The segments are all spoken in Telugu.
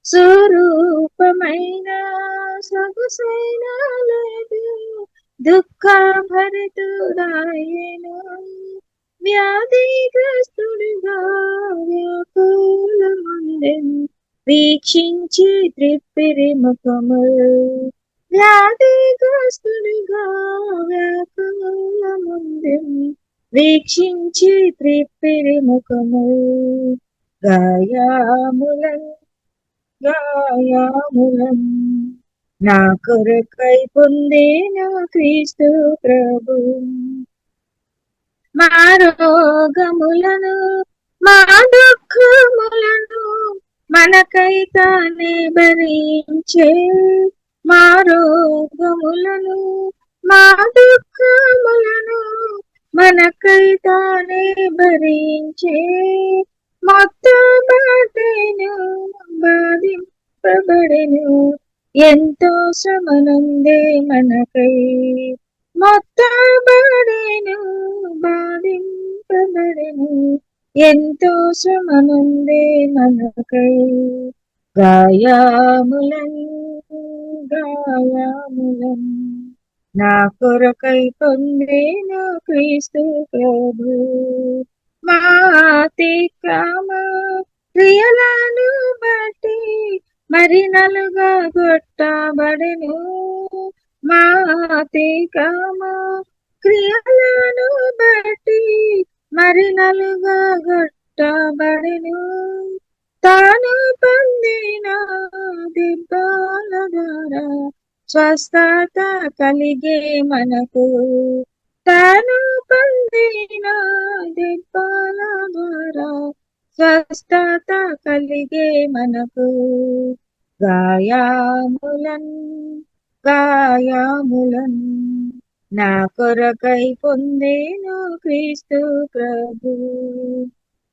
స్వరూపమైన సొగసైన లేదు, దుఃఖ భరితుడాయను, వ్యాధిగ్రస్తుడిగా వ్యాకులముండెను, వీక్షించి త్రిప్పిరి ముఖములు, వ్యాధిగ్రస్తుడిగా వ్యాకులముండెను, వీక్షించి త్రిప్పిరి ముఖములు, గాయాములను గాయాములను నా కొరకై పొందేన క్రీస్తు ప్రభు, మా రోగములను మా దుఃఖములను మనకై తానే భరించే, మా రోగములను మా దుఃఖములను మనకై తానే భరించే, మొత్తబడెను బాధింపబడెను ఎంతో శ్రమనుందే మనకై, మొత్తబడెను బాధింపబడెను ఎంతో శ్రమనుందే మనకై, గాయాములను గాయాములను నా కొరకై పొందేను క్రీస్తు ప్రభు, మా అతిక్రమ క్రియలను బట్టి మరి నలుగా కొట్టబడెను, మా అతిక్రమ క్రియలను బట్టి మరి నలుగా కొట్టబడెను, తాను పొందిన దెబ్బల ద్వారా స్వస్థత కలిగే మనకు, తాను పొందిన దెబ్బల ద్వారా స్వస్థత కలిగే మనకు, గాయాములన్ గాయాములన్ నా కొరకై పొందేను క్రీస్తు ప్రభు,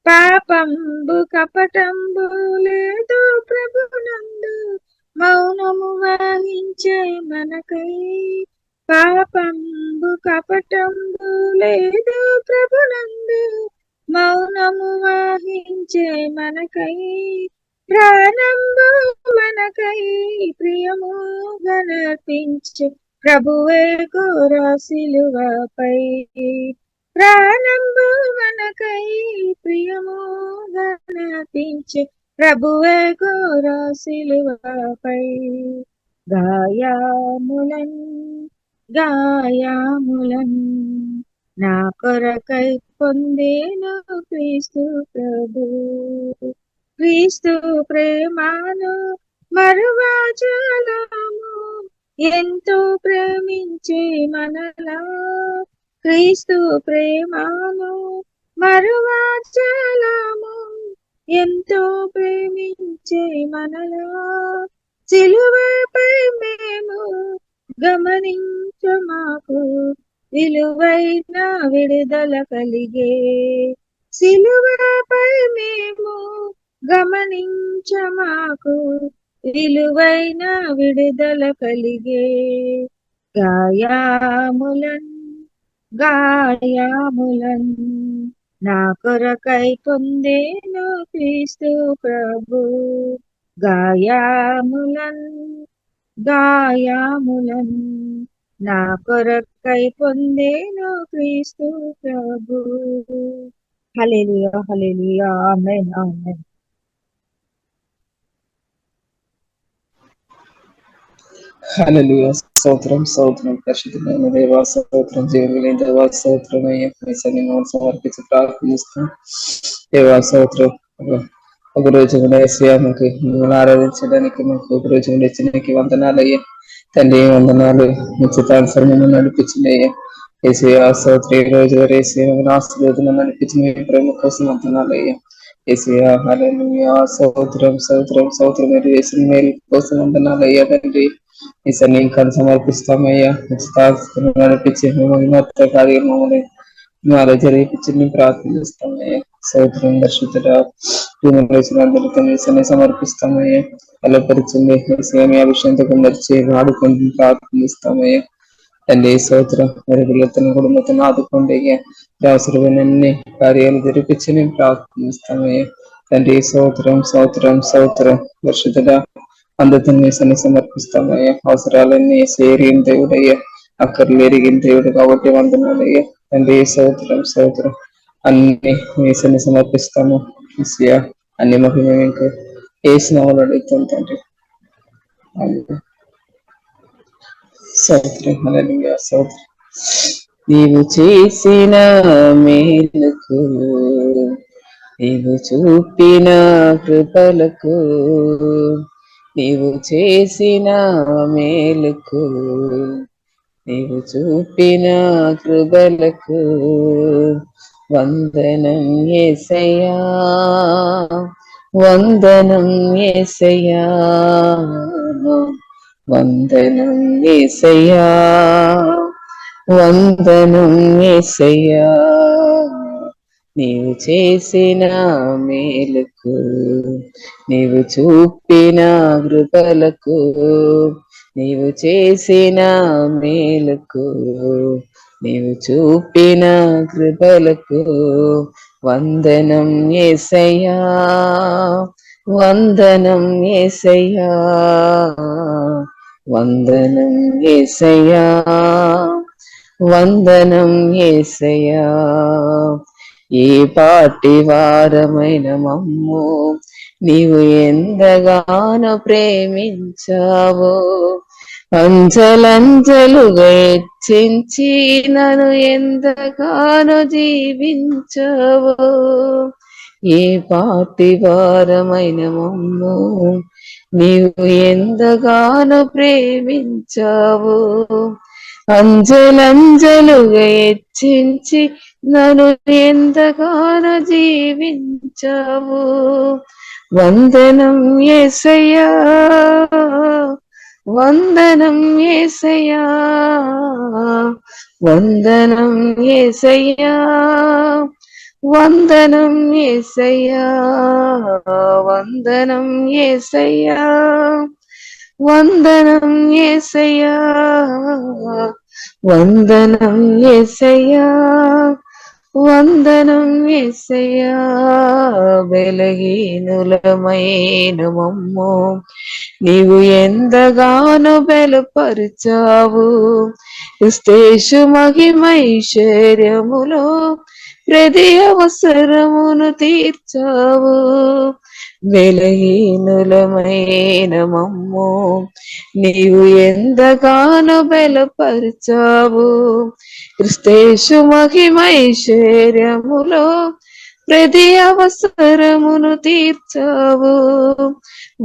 పాపంబు కపటంబు లేదు ప్రభునందు, మౌనము వహించే మనకై, పాపంబు కపటంబు లేదు ప్రభునందు, మౌనము వహించే మనకై, ప్రాణంబు మనకై ప్రియముగా నర్పించే ప్రభువే ఘోర సిలువపై, ప్రాణంబు మనకై ప్రియముగా నర్పించే ప్రభువే ఘోర సిలువపై, గాయాములన్ గాయాములన్ నా కొరకై పొందేను క్రీస్తు ప్రభు, క్రీస్తు ప్రేమను మరువజాలము ఎంతో ప్రేమించే మనలా, క్రీస్తు ప్రేమను మరువజాలము ఎంతో ప్రేమించే మనలా, సిలువపై మేము గమనించమాకు విలువైన విడుదల కలిగే, సిలువపై మేము గమనించమాకు విలువైన విడుదల కలిగే, గాయాములన్ గాయాములన్ నా కొరకై పొందేను క్రీస్తు ప్రభు, గాయాములన్ గాయాములన్ నా కొరకై పొందేను క్రీస్తు ప్రభు. హల్లెలూయా హల్లెలూయా ఆమేన్ ఆమేన్. హల్లెలూయా స్తోత్రం స్తోత్రం పరిశుద్ధమైన దేవా స్తోత్రం జీవన దేవా స్తోత్రం అయ్యా నిన్ను సమర్పించి ప్రార్థిస్తాం దేవా స్తోత్రం. ఒక రోజు కూడా ఏసయ్యా మాకు మిమ్మల్ని ఆరాధించడానికి మాకు ఒక రోజు కూడా ఇచ్చినకి వందనాలు అయ్యా తండ్రి, వందనాలు నిశ్చితానుసారం మిమ్మల్ని నడిపించిన అయ్యా ఏసయ్యా స్తోత్రం. ఈ రోజు వరకు ఏసయ్యా ఆశీర్వాదం నడిపించిన మీ ప్రేమ కోసం వందనాలు అయ్యా ఏసయ్యా. హల్లెలూయా స్తోత్రం స్తోత్రం స్తోత్రం. మీరు వేసిన మేలు కోసం వందనాలు అయ్యా తండ్రి. ఈ సన్నిధిని సమర్పిస్తామయ్యా నడిపించి మిమ్మల్ని మొత్తం కార్యం మమ్మల్ని మాలో జరిపించి మేము ప్రార్థిస్తామయ్యా స్తోత్రం. దర్శితుడా అందరికీ సమర్పిస్తామయ్యా బలపరిచింది మీ అభిషేకంతో నడిచి వాడుకొని ప్రార్థిస్తామయ్యా తండ్రి స్తోత్రం. మరి పిల్లలతో కుటుంబంతో ఆదుకోండి అయ్యా అవసరమైన అన్ని కార్యాలు జరిపించి మేము ప్రార్థిస్తామయ్యా తండ్రి స్తోత్రం స్తోత్రం స్తోత్రం. పరిశుద్ధుడ అందరిని మీ సన్ని సమర్పిస్తామయ్యా. అవసరాలన్నీ సేరిన దేవుడయ్యా, అక్కర్లు ఎరిగిన దేవుడు కాబట్టి వందనాలయ్యా. తండ్రి స్తోత్రం స్తోత్రం. అన్ని మీ సన్ని సమర్పిస్తాము. ఈసియా అన్ని మహిమ ఇంకా వేసిన వాళ్ళు అడుగుతాం తండ్రి. స్తోత్రం హల్లెలూయా స్తోత్రం. నీవు చేసిన మేలుకు, నీవు చూపిన కృపలకు, నీవు చేసిన మేలుకు, నీవు చూపిన కృపలకు వందనం యేసయ్యా, వందనం యేసయ్యా, వందనం యేసయ్యా, వందనం యేసయ్యా. నీవు చేసిన మేలుకు, నీవు చూపిన కృపలకు, నీవు చేసిన మేలుకు, నీవు చూపిన కృపలకు వందనం యేసయ్యా, వందనం యేసయ్యా, వందనం యేసయ్యా, వందనం యేసయ్యా. ఏ పాటి వారమైన మమ్ము నీవు ఎంతగానో ప్రేమించావో, అంచెలంచెలుగా హెచ్చించి నన్ను ఎంతగానో జీవించావో. ఏ పాటి వారమైన మమ్ము నీవు ఎంతగానో ప్రేమించావో, అంచెలంచెలుగా హెచ్చించి నన్ను ఎంతగానో జీవించావు. వందనం యేసయ్యా, వందనం యేసయ్యా, వందనం యేసయ్యా, వందనం యేసయ్యా, వందనం యేసయ్యా, వందనం యేసయ్యా, వందనం యేసయ్యా, వందనం యేసయ్యా. బలహీనులమైన మమ్ము నీవు ఎంతగానో బలపరిచావు. క్రిస్తేసు మహిమైశ్వర్యములో ప్రతి అవసరమును తీర్చావు. బలహీనులమైన మమ్ము నీవు ఎంతగానో బలపరిచావు. క్రిస్తేసు మహిమైశ్వర్యములో ప్రతి అవసరమును తీర్చావు.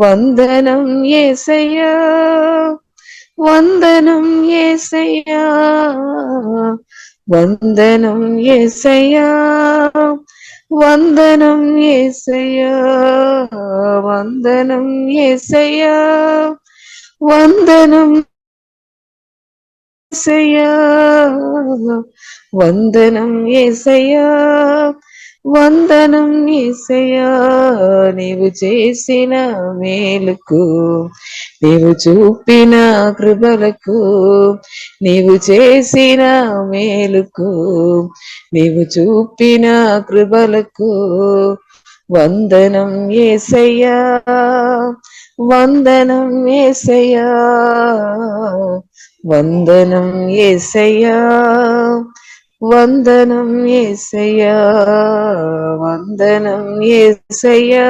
వందనం యేసయ్యా, వందనం యేసయ్యా, వందనం యేసయ్యా, వందనం యేసయ్యా, వందనం యేసయ్యా, వందనం యేసయ్యా, వందనం యేసయ్యా, వందనం యేసయ్యా. నీవు చేసిన మేలుకు, నీవు చూపిన కృపలకు, నీవు చేసిన మేలుకు, నీవు చూపిన కృపలకు వందనం యేసయ్యా, వందనం యేసయ్యా, వందనం యేసయ్యా, వందనం యేసయ్యా, వందనం యేసయ్యా,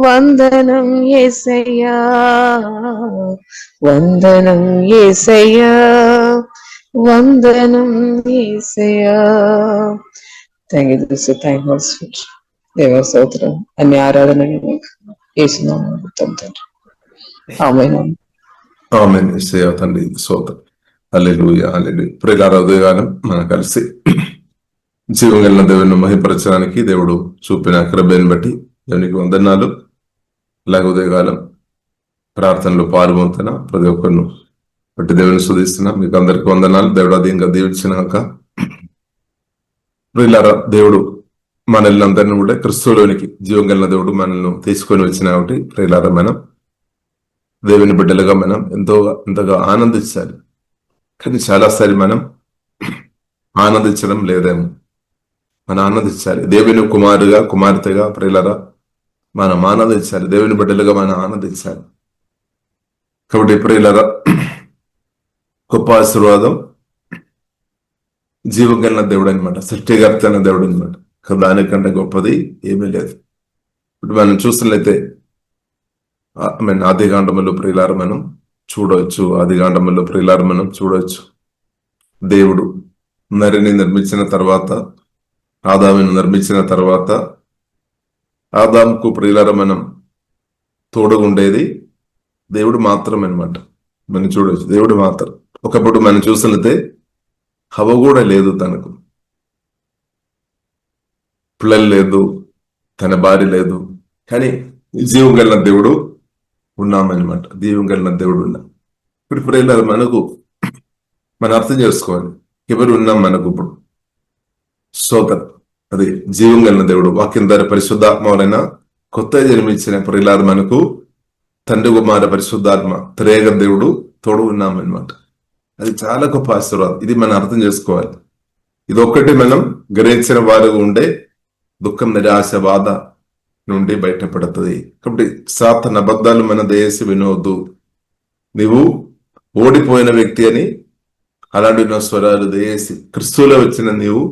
వందనం యేసయ్యా, వందనం యేసయ్యా, వందనం యేసయ్యా. Thank you this thank you దేవ స్తోత్రం. అన్ని ఆరాధన యేసునామములో తండ్రి. ఆమేన్. ఆమేన్. యేసయ్యా తండ్రి స్తోత్రం. హల్లెలూయా హల్లెలూయా. ప్రియులారా, ఉదయకాలం మనం కలిసి జీవం కలిగిన దేవుని మహిమపరచడానికి దేవుడు చూపిన కృపను బట్టి దేవునికి వందనాలు. అలాగే ఉదయకాలం ప్రార్థనలో పాల్గొంటున్నా ప్రతి ఒక్కరిను బట్టి దేవుని స్తుతిస్తున్నా. మీకు అందరికీ వందనాలు. దేవుడు అది ఇంకా దీవించినాక ప్రియులారా, దేవుడు మనల్ని అందరినీ కూడా క్రిస్తులోనికి జీవం కలిగిన దేవుడు మనల్ని తీసుకొని వచ్చిన కాబట్టి ప్రియులారా, మనం దేవుని బిడ్డలుగా మనం ఎంతగా ఆనందించాలి. కానీ చాలాసారి మనం ఆనందించడం లేదేమో. మనం ఆనందించాలి. దేవుని కుమారుగా కుమార్తెగా ప్రియులరా మనం ఆనందించాలి. దేవుని బిడ్డలుగా మనం ఆనందించాలి. కాబట్టి ప్రియులరా గొప్ప ఆశీర్వాదం జీవం కలిగిన దేవుడు అనమాట, సృష్టికర్త అయిన దేవుడు అనమాట. దానికంటే గొప్పది ఏమీ లేదు. ఇప్పుడు మనం చూసినట్లయితే ఆదికాండములో ప్రియులార మనం చూడవచ్చు. ఆదికాండములో ప్రియులార మనం చూడవచ్చు. దేవుడు నరిని నిర్మించిన తర్వాత, ఆదామును నిర్మించిన తర్వాత, ఆదాముకు ప్రియులార మనం తోడుగా ఉండేది దేవుడు మాత్రం అనమాట. మనం చూడవచ్చు, దేవుడు మాత్రం. ఒకప్పుడు మనం చూసినట్లయితే హవ్వ కూడా లేదు, తనకు పిల్లలు లేదు, తన భార్య లేదు. కానీ జీవం కలిగిన దేవుడు ఉన్నామన్నమాట. జీవం కలిగిన దేవుడు ఉన్నాం. ఇప్పుడు ప్రియులారా మనకు మనం అర్థం చేసుకోవాలి, ఎవరు ఉన్నాం మనకు ఇప్పుడు. స్తోత్రం. అది జీవం కలిగిన దేవుడు, వాక్యం ద్వారా పరిశుద్ధాత్మ కొత్త జన్మించిన ప్రియులారా మనకు తండ్రి కుమార పరిశుద్ధాత్మ త్రేగ దేవుడు తోడు ఉన్నామన్నమాట. అది చాలా గొప్ప ఆశీర్వాదం. ఇది మనం అర్థం చేసుకోవాలి. ఇది ఒక్కటి మనం గ్రహించిన వారు ఉండే దుఃఖం, నిరాశ, బాధ నుండి బయటపడుతుంది. కాబట్టి సాతాను అబద్ధాలు మన దయచేసి వినవద్దు. నీవు ఓడిపోయిన వ్యక్తి అని అలాంటి స్వరాలు దయచేసి క్రిస్తులో వచ్చిన నీవు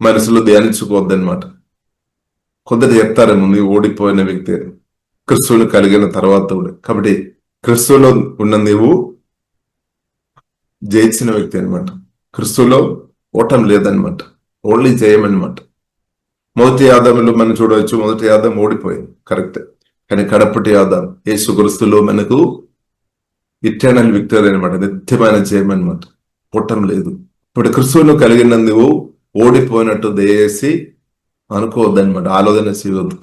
మనసులో ధ్యానించుకోవద్దనమాట. కొందరు చెప్తారేమో నీవు ఓడిపోయిన వ్యక్తి అని, క్రిస్తువుని కలిగిన తర్వాత కూడా. కాబట్టి క్రిస్తువులో ఉన్న నీవు జయించిన వ్యక్తి అనమాట. క్రిస్తువులో ఓటం లేదనమాట, ఓన్లీ జయమనమాట. మొదటి ఆదాములో మనం చూడవచ్చు, మొదటి ఆదాం ఓడిపోయింది, కరెక్ట్. కానీ కడపటి ఆదాం యేసు క్రీస్తులో మనకు ఇటర్నల్ విక్టరీ అనమాట, నిత్యమైన జయం అనమాట, ఓటం లేదు. ఇప్పుడు క్రిస్తువును కలిగిన నువ్వు ఓడిపోయినట్టు దయచేసి అనుకోవద్దనమాట, ఆలోచన చేయవద్దు.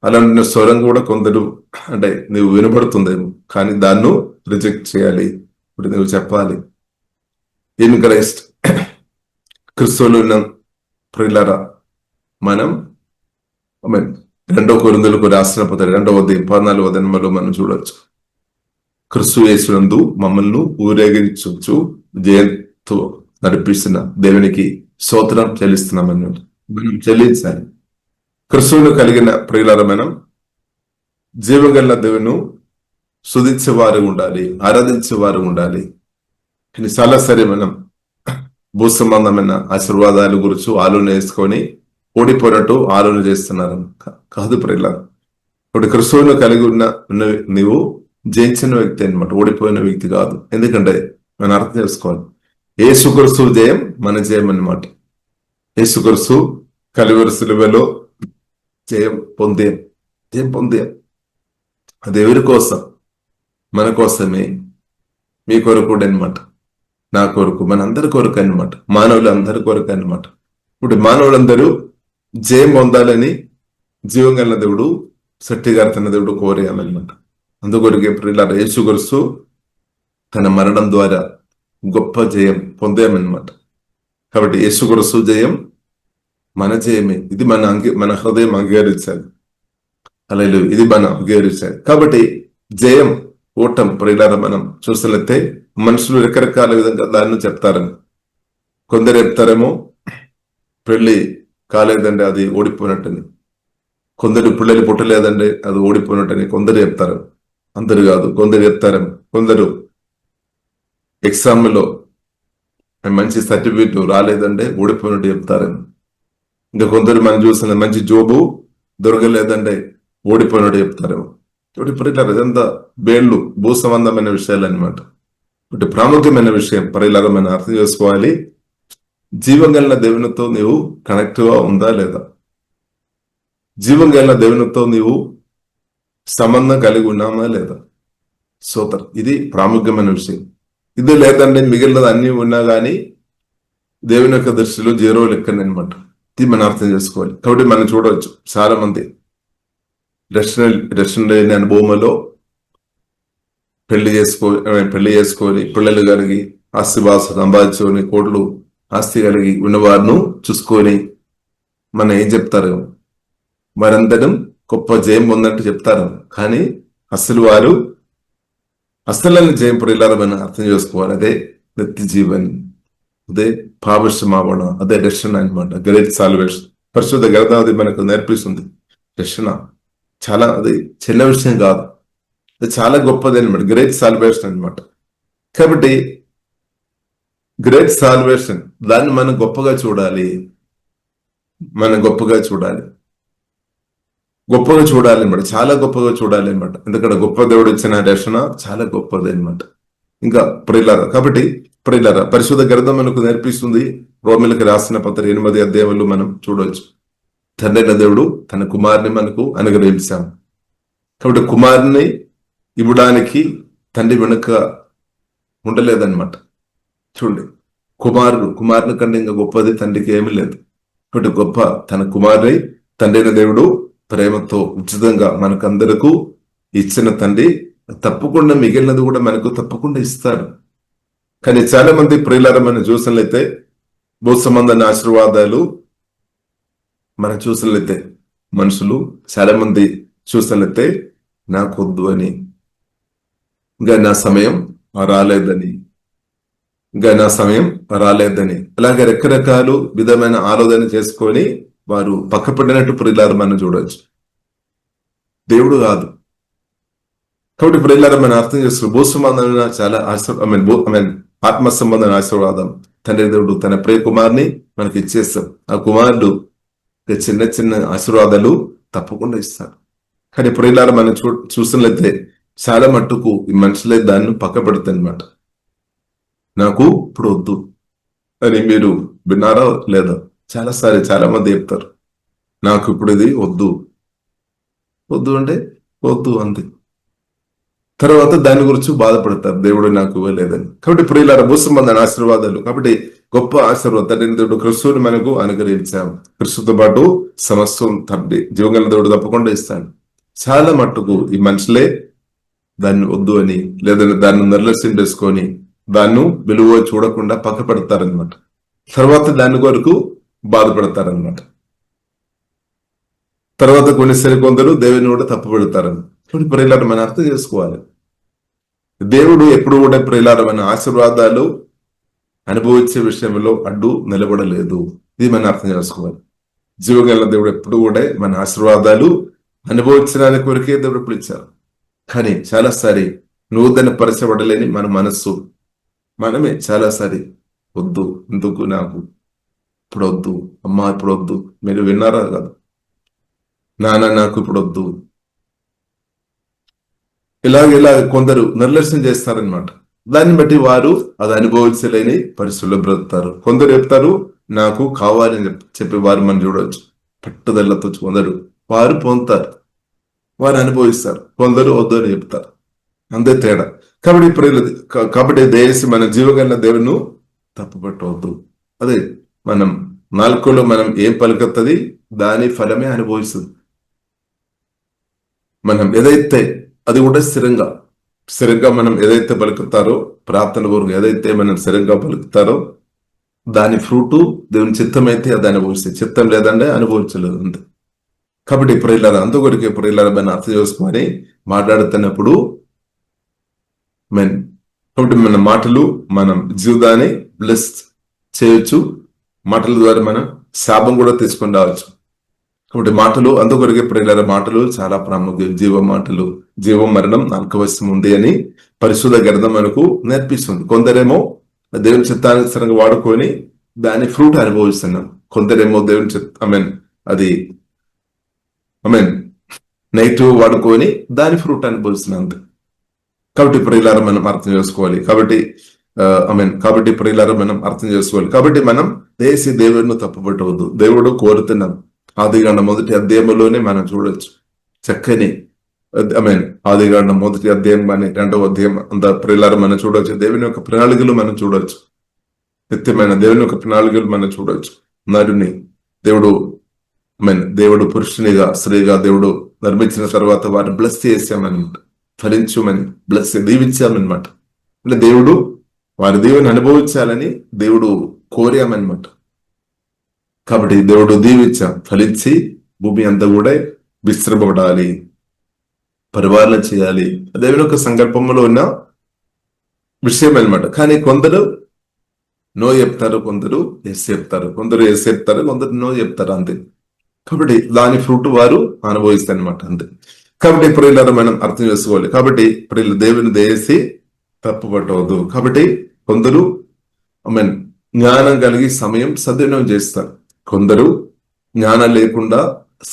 అలాంటి స్వరం కూడా కొందరు అంటే నువ్వు వినబడుతుందేమో, కానీ దాన్ని రిజెక్ట్ చేయాలి. ఇప్పుడు నువ్వు చెప్పాలి, ఇన్ క్రైస్ట్ క్రిస్తువులో ఉన్న ప్రియులారా మనం 2 కొరింథీయులకు రాసిన పత్రిక 2వ అధ్యాయం 14వ వచనంలో మనం చూడవచ్చు. క్రీస్తు యేసునందు మమ్మల్ని ఊరేగించు జయంతో నడిపిస్తున్న దేవునికి స్తోత్రం చెల్లిస్తున్నామన్నమాట. మనం చెల్లించాలి. క్రీస్తువును కలిగిన ప్రియులారా మనం జీవం గల దేవుని స్తుతించేవారు ఉండాలి, ఆరాధించేవారు ఉండాలి. చాలా సరే మనం భూ సంబంధమైన ఆశీర్వాదాల గురించి ఆలోచన వేసుకొని ఓడిపోయినట్టు ఆలోచన చేస్తున్నారు కాదు ప్రియులారా. ఇప్పుడు క్రిస్తువును కలిగి ఉన్న నీవు జయించిన వ్యక్తి అనమాట, ఓడిపోయిన వ్యక్తి కాదు. ఎందుకంటే మనం అర్థం చేసుకోవాలి, యేసుక్రీస్తు జయం మన జయం అన్నమాట. యేసుక్రీస్తు కలువరి సిలువలో జయం పొందాం. అది ఎవరి కోసం? మన కోసమే, మీ కొరకు అనమాట, నా కొరకు, మన అందరి కొరకు అనమాట, మానవులందరి కొరకు అనమాట. ఇప్పుడు మానవులందరూ జయం పొందాలని జీవం కలిగిన దేవుడు, సృష్టికర్త దేవుడు కోరేయాలన్నమాట. అందుకొరకే ప్రియులారా యేసుక్రీస్తు తన మరణం ద్వారా గొప్ప జయం పొందామన్నమాట. కాబట్టి యేసుక్రీస్తు జయం మన జయమే. ఇది మన హృదయం అంగీకరించాలి. హల్లెలూయా, ఇది మనం అంగీకరించాలి. కాబట్టి జయం ఓటం ప్రియులారా మనం చూసినట్లయితే మనుషులు రకరకాల విధంగా దాన్ని చెప్తారని. కొందరు చెప్తారేమో పెళ్లి కాలేదండి అది ఓడిపోయినట్టని, కొందరు పిల్లలు పుట్టలేదండి అది ఓడిపోయినట్టని కొందరు చెప్తారు. అందరు కాదు, కొందరు చెప్తారేమో. కొందరు ఎగ్జామ్లో మంచి సర్టిఫికేట్ రాలేదంటే ఓడిపోయినట్టు చెప్తారేమో. ఇంకా కొందరు మనం చూసిన మంచి జాబు దొరకలేదంటే ఓడిపోయినట్టు చెప్తారేమో. ఇప్పుడు ఇట్లా ఇదంతా బేళ్లు భూ సంబంధమైన విషయాలు అనమాట. ఒకటి ప్రాముఖ్యమైన విషయం ప్రియులారా మనం అర్థం చేసుకోవాలి, జీవం కలిగిన దేవునితో నీవు కనెక్ట్ గా ఉందా లేదా? జీవం కలిగిన దేవునితో నీవు సంబంధం కలిగి ఉన్నామా లేదా? సోదరు, ఇది ప్రాముఖ్యమైన విషయం. ఇది లేదంటే మిగిలినది అన్ని ఉన్నా కానీ దేవుని యొక్క దృష్టిలో జీరో లెక్కని అనమాట. ఇది మనం అర్థం చేసుకోవాలి. కాబట్టి మనం చూడవచ్చు, చాలా మంది రక్షణ లేని అనుభవంలో పెళ్లి చేసుకొని పిల్లలు కలిగి ఆస్తిబాస సంపాదించుకొని కోట్లు ఆస్తి కలిగి ఉన్నవారిను చూసుకొని మనం ఏం చెప్తారు, వారందరం గొప్ప జయం పొందట్టు చెప్తారు. కానీ అసలు వారు అసలు జయం ప్రియులారా మనం అర్థం చేసుకోవాలి. అదే నిత్య జీవన్, అదే పాపక్షమాపణ, అదే రక్షణ అనమాట. Great salvation. పరిశుద్ధ గ్రంథం అది మనకు నేర్పిస్తుంది. రక్షణ చాలా, అది చిన్న విషయం కాదు, అది చాలా గొప్పది అనమాట. గ్రేట్ సాల్వేషన్ అనమాట. కాబట్టి గ్రేట్ సాల్వేషన్, దాన్ని మనం గొప్పగా చూడాలి, గొప్పగా చూడాలి అనమాట. చాలా గొప్పగా చూడాలి అనమాట. ఎందుకంటే గొప్ప దేవుడు ఇచ్చిన రక్షణ చాలా గొప్పది అనమాట. ఇంకా ప్రియులారా, కాబట్టి ప్రియులారా, పరిశుద్ధ గ్రంథం మనకు నేర్పిస్తుంది. రోమిలకు రాసిన పత్రిక 8వ అధ్యాయంలో మనం చూడవచ్చు, తండ్రైన దేవుడు తన కుమారుని మనకు అనుగ్రహించాం. కాబట్టి కుమారుని ఇవ్వడానికి తండ్రి వెనుక ఉండలేదన్నమాట. చూడండి, కుమారుని కంటే ఇంకా గొప్పది తండ్రికి ఏమీ లేదు. కాబట్టి గొప్ప తన కుమారుని తండ్రైన దేవుడు ప్రేమతో ఉచితంగా మనకందరకు ఇచ్చిన తండ్రి తప్పకుండా మిగిలినది కూడా మనకు తప్పకుండా ఇస్తాడు. కానీ చాలా మంది ప్రియులారా మనం చూసినట్లయితే, భూ సంబంధమైన ఆశీర్వాదాలు మనం చూసినట్లయితే, మనుషులు చాలా మంది చూసినట్లయితే నాకొద్దు అని, ఇంకా నా సమయం రాలేదని అలాగే రకరకాలు విధమైన ఆలోచన చేసుకొని వారు పక్కపడినట్టు ప్రియులారా మనం చూడవచ్చు. దేవుడు కాదు. కాబట్టి ప్రియులారా మనం అర్థం చేసుకో, భూ సంబంధమైన చాలా ఆత్మ సంబంధమైన ఆశీర్వాదం తండ్రి దేవుడు తన ప్రియ కుమార్ని మనకి ఇచ్చేస్తాం. ఆ కుమారుడు చిన్న చిన్న ఆశీర్వాదాలు తప్పకుండా ఇస్తారు. కానీ ప్రియులారా మనం చూసినట్లయితే చాలా మట్టుకు ఈ మనుషులే దాన్ని పక్క పెడతారనమాట. నాకు ఇప్పుడు వద్దు అని మీరు విన్నారా లేదా? చాలా మంది చెప్తారు, నాకు ఇప్పుడు ఇది వద్దు అంటే వద్దు అంతే. తర్వాత దాని గురించి బాధపడతారు, దేవుడు నాకు ఇవ్వలేదని. కాబట్టి ప్రియులారా, భూ సంబంధమైన ఆశీర్వాదాలు, కాబట్టి గొప్ప ఆశీర్వాదం తండ్రి దేవుడు క్రిస్తుని మనకు అనుగ్రహించాం. క్రిస్తుతో పాటు సమస్తం తండ్రి జీవగల దేవుడు తప్పకుండా ఇస్తాడు. చాలా మట్టుకు ఈ మనుషులే దాన్ని వద్దు అని, లేదంటే దాన్ని నిర్లక్ష్యం చేసుకొని దాన్ని విలువ చూడకుండా పక్క పెడతారనమాట. తర్వాత దాని కొరకు బాధపడతారనమాట. తర్వాత కొన్నిసారి కొందరు దేవుని కూడా తప్పు పెడతారని. ఇప్పుడు ప్రియులారా మనం అర్థం చేసుకోవాలి, దేవుడు ఎప్పుడు కూడా ప్రియులారా మన ఆశీర్వాదాలు అనుభవించే విషయంలో అడ్డు నిలబడలేదు. ఇది మనం అర్థం చేసుకోవాలి. జీవగల దేవుడు ఎప్పుడు కూడా మన ఆశీర్వాదాలు అనుభవించడానికి కొరికే దేవుడు పిలిచారు. కానీ చాలాసారి నూతన పరచబడలేని మన మనస్సు మనమే చాలాసారి వద్దు, ఎందుకు నాకు ఇప్పుడు వద్దు, అమ్మా ఇప్పుడు వద్దు, మీరు విన్నారా కాదు, నాన్న నాకు ఇప్పుడు వద్దు, ఇలా కొందరు నిర్లక్ష్యం చేస్తారనమాట. దాన్ని బట్టి వారు అది అనుభవించలేని పరిస్థితుల్లో బ్రతుకుతారు. కొందరు చెప్తారు నాకు కావాలని చెప్పి వారు మనం చూడవచ్చు. పట్టుదలతో కొందరు వారు పొందుతారు, వారు అనుభవిస్తారు. కొందరు వద్దు అని చెప్తారు, అంతే తేడా. కాబట్టి దయచేసి మన జీవగల దేవుని తప్పుపట్టవద్దు. అదే మనం నాలుకలో మనం ఏం పలుకుతుంది దాని ఫలమే అనుభవిస్తుంది. మనం ఏదైతే అది కూడా స్థిరంగా మనం ఏదైతే పలుకుతారో, ప్రార్థన వరకు ఏదైతే మనం స్థిరంగా పలుకుతారో దాని ఫ్రూటు దేవుని చిత్తం అయితే అది అనుభవిస్తుంది, చిత్తం లేదంటే అనుభవించలేదు అంతే. కాబట్టి ప్రియులారా, అందుకొరికే ప్రియులారా మనం అర్థం చేసుకొని మాట్లాడుతున్నప్పుడు కాబట్టి మన మాటలు మనం జీవితాన్ని బ్లెస్ చేయొచ్చు, మాటల ద్వారా మనం శాపం కూడా తీసుకొని రావచ్చు. కాబట్టి మాటలు అందుకొరికే ప్రియులారా మాటలు చాలా ప్రాముఖ్యం. జీవం మరణం నాలుకవశం ఉంది అని పరిశుద్ధ గ్రంథం మనకు నేర్పిస్తుంది. కొందరేమో దేవుని చిత్తానుసారంగా వాడుకొని దాని ఫ్రూట్ అనుభవిస్తున్నాం, కొందరేమో దేవుని నెగిటివ్ వాడుకొని దాని ఫ్రూట్ అనుభవిస్తున్నాం అంతే. కాబట్టి ప్రియులారా మనం అర్థం చేసుకోవాలి. కాబట్టి ప్రియులారా మనం అర్థం చేసుకోవాలి. కాబట్టి మనం దేవుడిని తప్పుపట్టవద్దు. దేవుడు కోరుతున్నాం. ఆదికాండం 1వ అధ్యాయంలోనే మనం చూడొచ్చు చక్కని ఆదికాండం 1వ అధ్యాయం కానీ 2వ అధ్యాయం అంత ప్రియులారా మనం చూడొచ్చు. దేవుని యొక్క ప్రణాళికలు మనం చూడొచ్చు, నిత్యమైన దేవుని యొక్క ప్రణాళికలు మనం చూడొచ్చు. నరుని దేవుడు పురుషునిగా స్త్రీగా దేవుడు నిర్మించిన తర్వాత వారిని బ్లెస్ చేసామన్నమాట, ఫలించమని దీవించామన్నమాట. అంటే దేవుడు వారి దేవుని అనుభవించాలని దేవుడు కోరామన్నమాట. కాబట్టి దేవుడు దీవించాం, ఫలించి భూమి అంతా కూడా విశ్రమపడాలి, పరిపాలన చేయాలి, దేవుని యొక్క సంకల్పంలో ఉన్న విషయం అనమాట. కానీ కొందరు నో చెప్తారు, కొందరు ఎస్ చెప్తారు, కొందరు ఎస్ చెప్తారు, కొందరు నో చెప్తారు, అంతే. కాబట్టి దాని ఫ్రూట్ వారు అనుభవిస్తారు అనమాట, అంతే. కాబట్టి ఇప్పుడు ఇలా మనం అర్థం చేసుకోవాలి. కాబట్టి ఇప్పుడు ఇలా దేవుని దయచేసి తప్పు పట్టవద్దు. కాబట్టి కొందరు జ్ఞానం కలిగి సమయం సద్వినియోగం చేస్తారు, కొందరు జ్ఞానం లేకుండా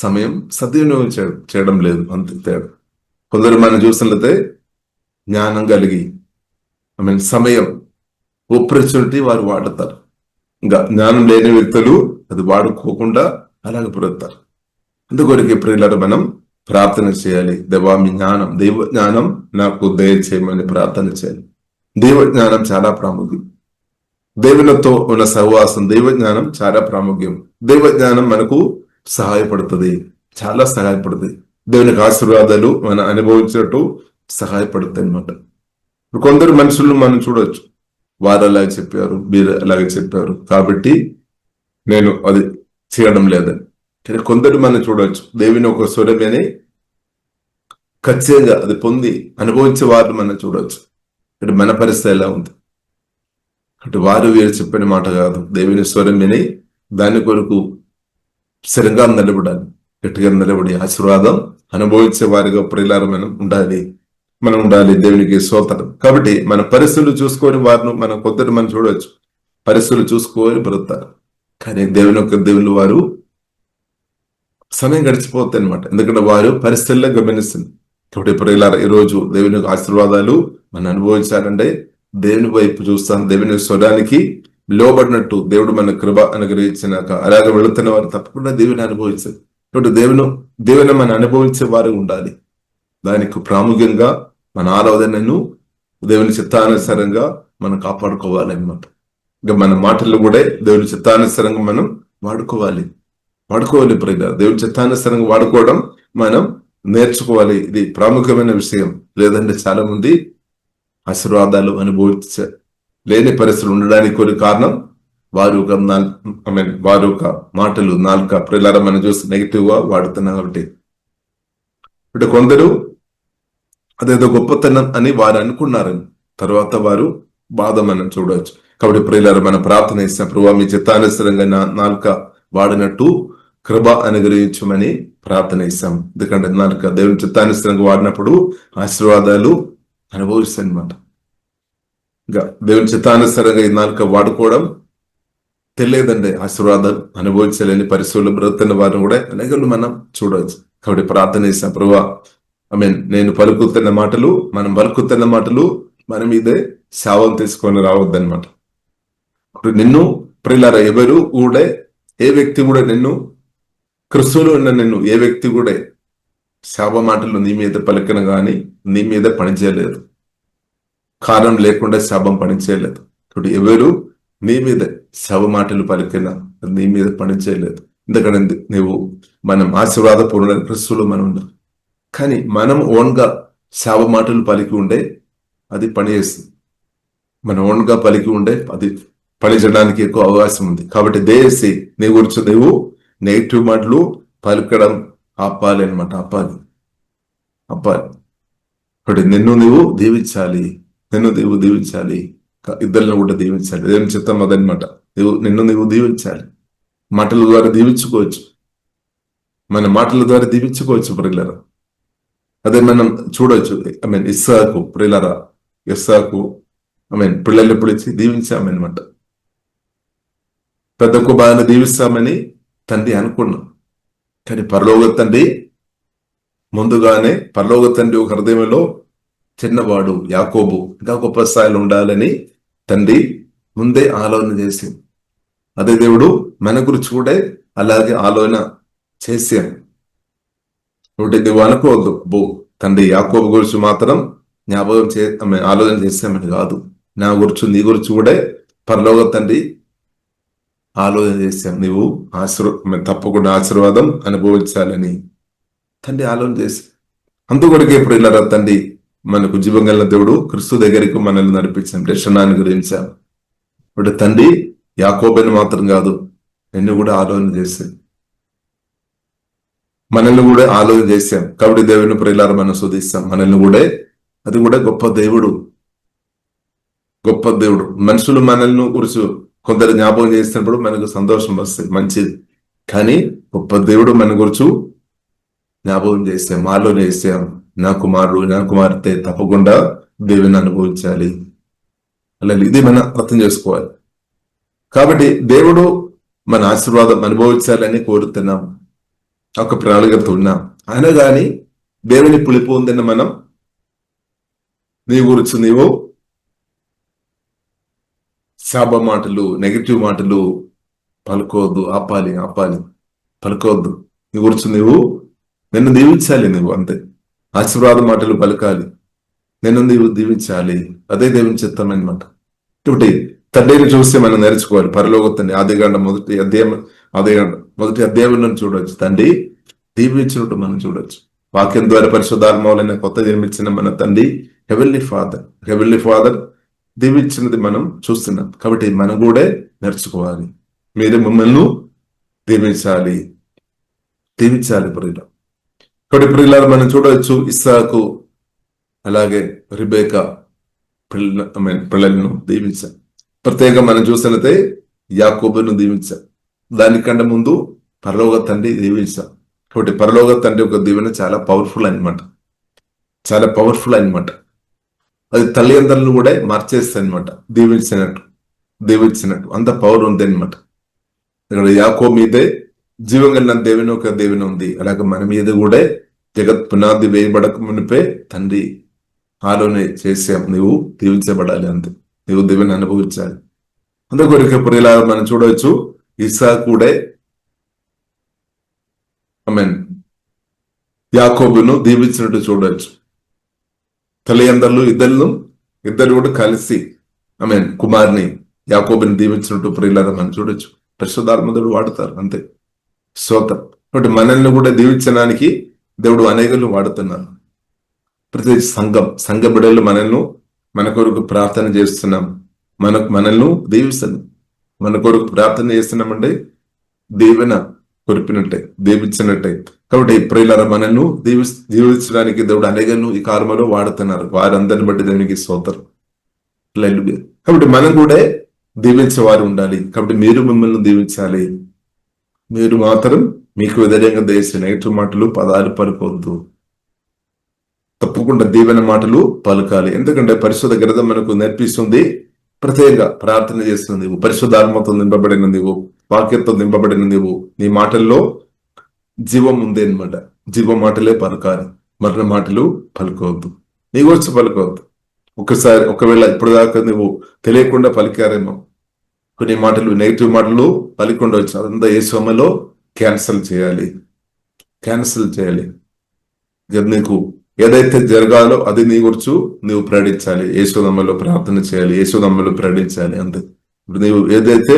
సమయం సద్వినియోగం చేయడం లేదు, అంతే తేడా. కొందరు మనం చూసినట్లయితే జ్ఞానం కలిగి సమయం ఆపర్చునిటీ వారు వాడతారు, ఇంకా జ్ఞానం లేని వ్యక్తులు అది వాడుకోకుండా అలాగే బ్రతారు. అందుకొరకు ఇప్పుడు మనం ప్రార్థన చేయాలి. దేవా మీ జ్ఞానం, దైవ జ్ఞానం నాకు దయచేయమని ప్రార్థన చేయాలి. దైవ జ్ఞానం చాలా ప్రాముఖ్యం. దేవునితో ఉన్న సహవాసం, దైవ జ్ఞానం చాలా ప్రాముఖ్యం. దైవ జ్ఞానం మనకు సహాయపడుతుంది, చాలా సహాయపడుతుంది. దేవునికి ఆశీర్వాదాలు మనం అనుభవించినట్టు సహాయపడుతుంది అనమాట. కొందరు మనుషులను మనం చూడవచ్చు, వారు అలాగే చెప్పారు, మీరు అలాగే చెప్పారు కాబట్టి నేను అది చేయడం లేదని. కానీ కొందరు మనం చూడవచ్చు, దేవుని ఒక స్వరమని ఖచ్చితంగా అది పొంది అనుభవించే వారిని మనం చూడవచ్చు. అంటే మన పరిస్థితి ఎలా ఉంది అంటే, వారు వీరు చెప్పిన మాట కాదు, దేవుని స్వరం విని దాని కొరకు స్థిరంగా నిలబడాలి, గట్టిగా నిలబడి ఆశీర్వాదం అనుభవించే వారిగా ప్రియులారా మనం ఉండాలి. దేవునికి స్తోత్రం. కాబట్టి మన పరిస్థితులు చూసుకొని వారిని మనం కొందరు మనం చూడవచ్చు, పరిస్థితులు చూసుకొని బ్రతారు. కానీ దేవుని వారు సమయం గడిచిపోతాయి అనమాట, ఎందుకంటే వారు పరిస్థితుల్లో గమనిస్తుంది. కాబట్టి ప్రియులారా, ఈరోజు దేవుని ఆశీర్వాదాలు మనం అనుభవించాలంటే దేవుని వైపు చూస్తాం, దేవుని స్వరానికి లోబడినట్టు దేవుడు మన కృప అనుగ్రహించినాక అలాగే వెళుతున్న వారు తప్పకుండా దేవుని అనుభవించారు. కాబట్టి దేవుని మనం అనుభవించే వారు ఉండాలి. దానికి ప్రాముఖ్యంగా మన ఆరాధనను దేవుని చిత్తానుసారంగా మనం కాపాడుకోవాలి అన్నమాట. ఇంకా మన మాటలు కూడా దేవుని చిత్తానుసారంగా మనం వాడుకోవాలి ప్రియులారా. దేవుని చిత్తానుసారంగా వాడుకోవడం మనం నేర్చుకోవాలి. ఇది ప్రాముఖ్యమైన విషయం. లేదంటే చాలా మంది ఆశీర్వాదాలు లేని పరిస్థితులు ఉండడానికి కొన్ని కారణం వారు ఒక మాటలు నాలుక ప్రియులారా మనం చూసి నెగిటివ్ గా వాడుతున్నాం. కాబట్టి అంటే కొందరు అదేదో గొప్పతనం అని వారు అనుకున్నారని తర్వాత వారు బాధ మనం చూడవచ్చు. కాబట్టి ప్రియులారా, మన ప్రార్థన ఇస్తాం, ప్రభువా మీ చిత్తానుసారంగా నాలుక వాడినట్టు కృప అనుగ్రహించమని ప్రార్థన ఇస్తాం. ఎందుకంటే నాలుక దేవుని చిత్తానుసారంగా వాడినప్పుడు ఆశీర్వాదాలు అనుభవిస్తాయి అన్నమాట. ఇంకా దేవుని చిత్తానుసారంగా ఈ నాలుక వాడుకోవడం తెలియదండి, ఆశీర్వాదాలు అనుభవించలేని పరిస్థితుల్లో బ్రతున్న వారిని కూడా అనేకలు మనం చూడవచ్చు. కాబట్టి ప్రార్థన చేసాం, ప్రభువా నేను పలుకుతున్న మాటలు మన మీదే శాపం తీసుకొని రావద్దనమాట. నిన్ను ప్రియులారా, ఎవరు కూడా ఏ వ్యక్తి కూడా నిన్ను క్రిస్తులో ఉన్న నిన్ను ఏ వ్యక్తి కూడా శాప మాటలు నీ మీద పలికిన గాని నీ మీద పనిచేయలేదు, కారణం లేకుండా శాపం పనిచేయలేదు. ఇప్పుడు ఎవరు నీ మీద శాప మాటలు పలికిన నీ మీద పనిచేయలేదు. ఎందుకంటే మనం ఆశీర్వాదపూర్ణ క్రిస్తులో మనం ఉండాలి. కానీ మనం ఓన్గా శాప మాటలు పలికి ఉండే అది పనిచేస్తుంది. మనం ఓన్గా పలికి ఉండే అది పనిచేయడానికి ఎక్కువ అవకాశం ఉంది. కాబట్టి దయచేసి నీ గురించి నువ్వు నెగిటివ్ మాటలు పలకడం ఆపాలి అనమాట, ఆపాలి. కాబట్టి నిన్ను నువ్వు దీవించాలి, ఇద్దరిని కూడా దీవించాలి. దేవుని చిత్తం అదనమాట. నిన్ను నువ్వు దీవించాలి. మాటల ద్వారా దీవించుకోవచ్చు, మన మాటల ద్వారా దీవించుకోవచ్చు ప్రియులారా. అదే మనం చూడవచ్చు. ఇస్సాకు ప్రియులారా, పిల్లల్ని పిలిచి దీవించామన్నమాట. పెద్ద కుమారుని దీవిస్తామని తండ్రి అనుకున్నాం. కానీ పరలోక తండ్రి ముందుగానే పరలోక తండ్రి ఒక హృదయంలో చిన్నవాడు యాకోబు ఇంకా గొప్ప స్థాయిలో ఉండాలని తండ్రి ముందే ఆలోచన చేసింది. అదే దేవుడు మన గురించి కూడా అలాగే ఆలోచన చేశాం. ఒకటి నువ్వు అనుకోవద్దు, తండ్రి యాకోబు గురించి మాత్రం జ్ఞాపకం ఆలోచన చేశామని కాదు, నా గురించి నీ గురించి కూడా పరలోక తండ్రి ఆలోచన చేశాం. నువ్వు తప్పకుండా ఆశీర్వాదం అనుభవించాలని తండ్రి ఆలోచన చేసి అందుకొడికి ఎప్పుడు ఇలా తండ్రి మనకు జీవం గల దేవుడు క్రిస్తు దగ్గరికి మనల్ని నడిపించాం, రక్షణాన్ని గురించాం. ఇప్పుడు తండ్రి యాకోబుని మాత్రం కాదు, నిన్ను కూడా ఆలోచన చేశాం, మనల్ని కూడా ఆలోచన చేశాం. కాబట్టి దేవుని ప్రియులారా మనం శోధిస్తాం మనల్ని కూడా. అది కూడా గొప్ప దేవుడు. మనుషులు మనల్ని గురించి కొందరు జ్ఞాపకం చేసినప్పుడు మనకు సంతోషం వస్తుంది, మంచిది. కానీ గొప్ప దేవుడు మన గురించి జ్ఞాపకం చేసాం, మాలో చేసాం, నా కుమారుడు నా కుమార్తె తప్పకుండా దేవుని అనుభవించాలి. అలా ఇది మనం అర్థం చేసుకోవాలి. కాబట్టి దేవుడు మన ఆశీర్వాదం అనుభవించాలని కోరుతున్నాం, ఒక ప్రణాళికతో ఉన్నాం. అయినా కానీ దేవుని పులిపు ఉందని మనం నీ గురించి నీవు శాప మాటలు, నెగిటివ్ మాటలు పలుకోవద్దు. ఆపాలి పలుకోవద్దు. నీ గురించి నిన్ను దీవించాలి, నువ్వు అంతే. ఆశీర్వాద మాటలు పలకాలి, నిన్ను నీవు దీవించాలి. అదే దేవుని చిత్తం అనమాట. కాబట్టి తండ్రిని చూస్తే మనం నేర్చుకోవాలి. పరలోక తండ్రి ఆదికాండం మొదటి అధ్యాయం చూడవచ్చు. తండ్రి దీవించినట్టు మనం చూడొచ్చు. వాక్యం ద్వారా పరిశుద్ధాత్మవలైన కొత్త జన్మించిన మన తండ్రి హెవెన్లీ ఫాదర్ దీవించినది మనం చూస్తున్నాం. కాబట్టి మనం కూడా నేర్చుకోవాలి. మీరు మమ్మల్ని దీవించాలి ప్రియుల. కాబట్టి ప్రియులారా మనం చూడవచ్చు, ఇస్సాకు అలాగే రిబేకా పిల్లలను దీవించాం. ప్రత్యేకంగా మనం చూసినట్లయితే యాకోబును దీవించాం. దానికంటే ముందు పరలోక తండ్రి దీవించాం. కాబట్టి పరలోక తండ్రి ఒక దీవెన చాలా పవర్ఫుల్ అనమాట. అది తల్లిదండ్రులను కూడా మార్చేస్తుంది అనమాట. దీవించినట్టు అంత పవర్ ఉంది అనమాట. ఇక్కడ యాకోబు మీదే జీవం కలిగిన దేవుని ఒక దేవుని ఉంది. అలాగే మన మీద కూడా జగత్ పునాది వేయబడక మునిపే తండ్రి ఆలోచన చేసాం, నువ్వు దీవించబడాలి, అంతే. నువ్వు దేవుని అనుభవించాలి. అందుకొరకు ప్రియులా మనం చూడవచ్చు, ఇస్సాకు కూడా యాకోబును దీవించినట్టు చూడవచ్చు. తల్లిదండ్రులు ఇద్దరు కూడా కలిసి కుమార్ని యాకోబుని దీవించినట్టు ప్రియులారా మనం చూడొచ్చు. పరిశుద్ధాత్మడు వాడతారు, అంతే. స్తోత్రం. కాబట్టి మనల్ని కూడా దీవించడానికి దేవుడు అనేకలు వాడుతున్నారు. ప్రతి సంఘ బిడ్డలు మన కొరకు ప్రార్థన చేస్తున్నాం, మనల్ని దీవిస్తున్నాం. మన కొరకు ప్రార్థన చేస్తున్నామంటే దీవెన కొరిపినట్టే, దీవించినట్టే. కాబట్టి ప్రియులారా మనల్ని దీవించడానికి దేవుడు అనేకలు ఈ కాలంలో వాడుతున్నారు. వారందరిని బట్టి దేవునికి స్తోత్రం. కాబట్టి మనం కూడా దీవించే వారు ఉండాలి. కాబట్టి మీరు మిమ్మల్ని దీవించాలి. మీరు మాత్రం మీకు వ్యతిరేకంగా చేసే నెగిటివ్ మాటలు పదాలు పలుకోవద్దు. తప్పకుండా దీవెన మాటలు పలకాలి. ఎందుకంటే పరిశుద్ధ గ్రంథం మనకు నేర్పిస్తుంది, ప్రత్యేకంగా ప్రార్థన చేస్తుంది. పరిశుద్ధాత్మతో నింపబడిన నీవు, వాక్యంతో నింపబడిన నీవు, నీ మాటల్లో జీవం ఉంది అనమాట. జీవ మాటలే పలకాలి, మరణ మాటలు పలుకోవద్దు. నీ గురించి పలుకోవద్దు. ఒకవేళ ఇప్పుడు దాకా నువ్వు తెలియకుండా పలికారేమో కొన్ని మాటలు, నెగిటివ్ మాటలు పలికుండా వచ్చు. అదంతా ఏ సమయంలో క్యాన్సిల్ చేయాలి. నీకు ఏదైతే జరగాలో అది నీ గురించి నువ్వు ప్రకటించాలి. యేసునామములో ప్రార్థన చేయాలి, యేసునామములో ప్రకటించాలి, అంతే. ఇప్పుడు నీవు ఏదైతే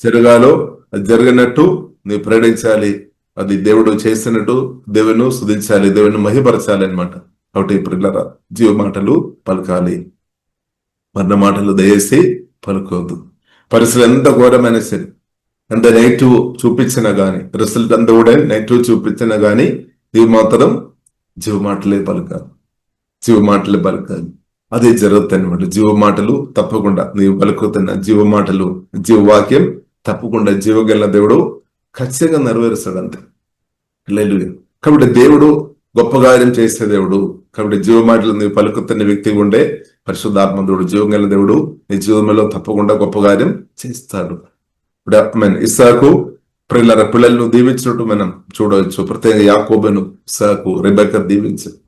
జరగాలో అది జరిగినట్టు నువ్వు ప్రకటించాలి. అది దేవుడు చేసినట్టు దేవుని స్తుతించాలి, దేవుని మహిమపరచాలి అనమాట. కాబట్టి ఇప్పుడు జీవ మాటలు పలకాలి, మరణ మాటలు దయచేసి పలుకోవద్దు. పరిస్థితులు ఎంత ఘోరమైన సరే, ఎంత నెగిటివ్ చూపించినా గానీ, రిజల్ట్ అంతా కూడా నెగిటివ్ చూపించినా గానీ నీవు మాత్రం జీవ మాటలే పలకాలి. అదే జరుగుతుంది అనమాట. జీవ మాటలు తప్పకుండా నీవు పలుకుతున్న జీవ మాటలు, జీవవాక్యం తప్పకుండా జీవగల దేవుడు ఖచ్చితంగా నెరవేరుస్తాడు, అంతే. కాబట్టి దేవుడు గొప్ప కార్యం చేసే దేవుడు. కాబట్టి జీవ మాటలు నీవు పలుకుతున్న వ్యక్తి ఉండే పరిశుద్ధాత్మ దేవుడు, జీవగల దేవుడు నీ జీవంలో తప్పకుండా గొప్ప కార్యం చేస్తాడు. ఇస్సాకు పిల్లలను దీవించినట్టు మనం చూడవచ్చు. ప్రత్యేకంగా యాకోబును, ఇస్సాకు, రెబెక్క దీవించారు.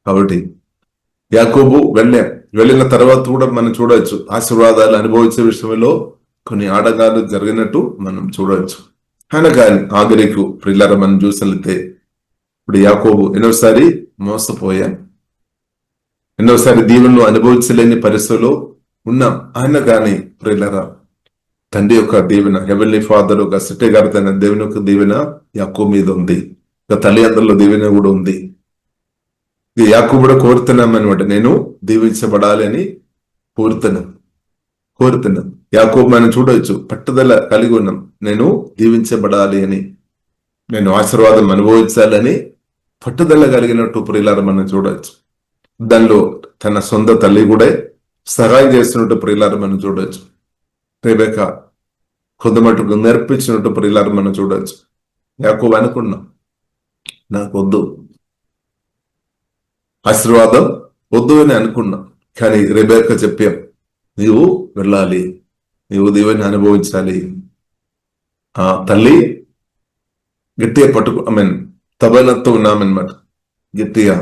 కాబట్టి యాకోబు వెళ్ళిన తర్వాత కూడా మనం చూడవచ్చు, ఆశీర్వాదాలు అనుభవించే విషయంలో కొన్ని ఆటంకాలు జరిగినట్టు మనం చూడవచ్చు. ఆయన కానీ ఆఖరికి పిల్లల మనం చూసినట్లయితే ఇప్పుడు యాకోబు ఎన్నోసారి మోసపోయాం, ఎన్నోసారి దీవెనలు అనుభవించలేని పరిస్థితుల్లో ఉన్నాం. ఆయన కానీ ప్రియులరా తండ్రి యొక్క దీవెన, హెవెన్లీ ఫాదర్ ఒక సృష్టికర్త దేవుని యొక్క దీవెన యాకోబు మీద ఉంది. ఇక తల్లిదండ్రుల దీవెన కూడా ఉంది. యాకోబు కూడా కోరుతున్నాం అనమాట, నేను దీవించబడాలి అని కోరుతున్నాం. యాకోబు మనం చూడవచ్చు, పట్టుదల కలిగి ఉన్నాం, నేను దీవించబడాలి అని, నేను ఆశీర్వాదం అనుభవించాలని పట్టుదల కలిగినట్టు ప్రియులారా మనం చూడవచ్చు. దానిలో తన సొంత తల్లి కూడా సహాయం చేస్తున్నట్టు ప్రియులారా మనం చూడవచ్చు. రెబెక్క కొంతమటుకు నేర్పించినట్టు ప్రియులారు మనం చూడవచ్చు. యాకోబు అనుకున్నాం, నాకు వద్దు, ఆశీర్వాదం వద్దు అని అనుకున్నాం. కానీ రెబెక్క చెప్పాం, నీవు వెళ్ళాలి, నీవు దేవుని అనుభవించాలి. ఆ తల్లి గట్టిగా తబలతో ఉన్నామన్నమాట. గట్టిగా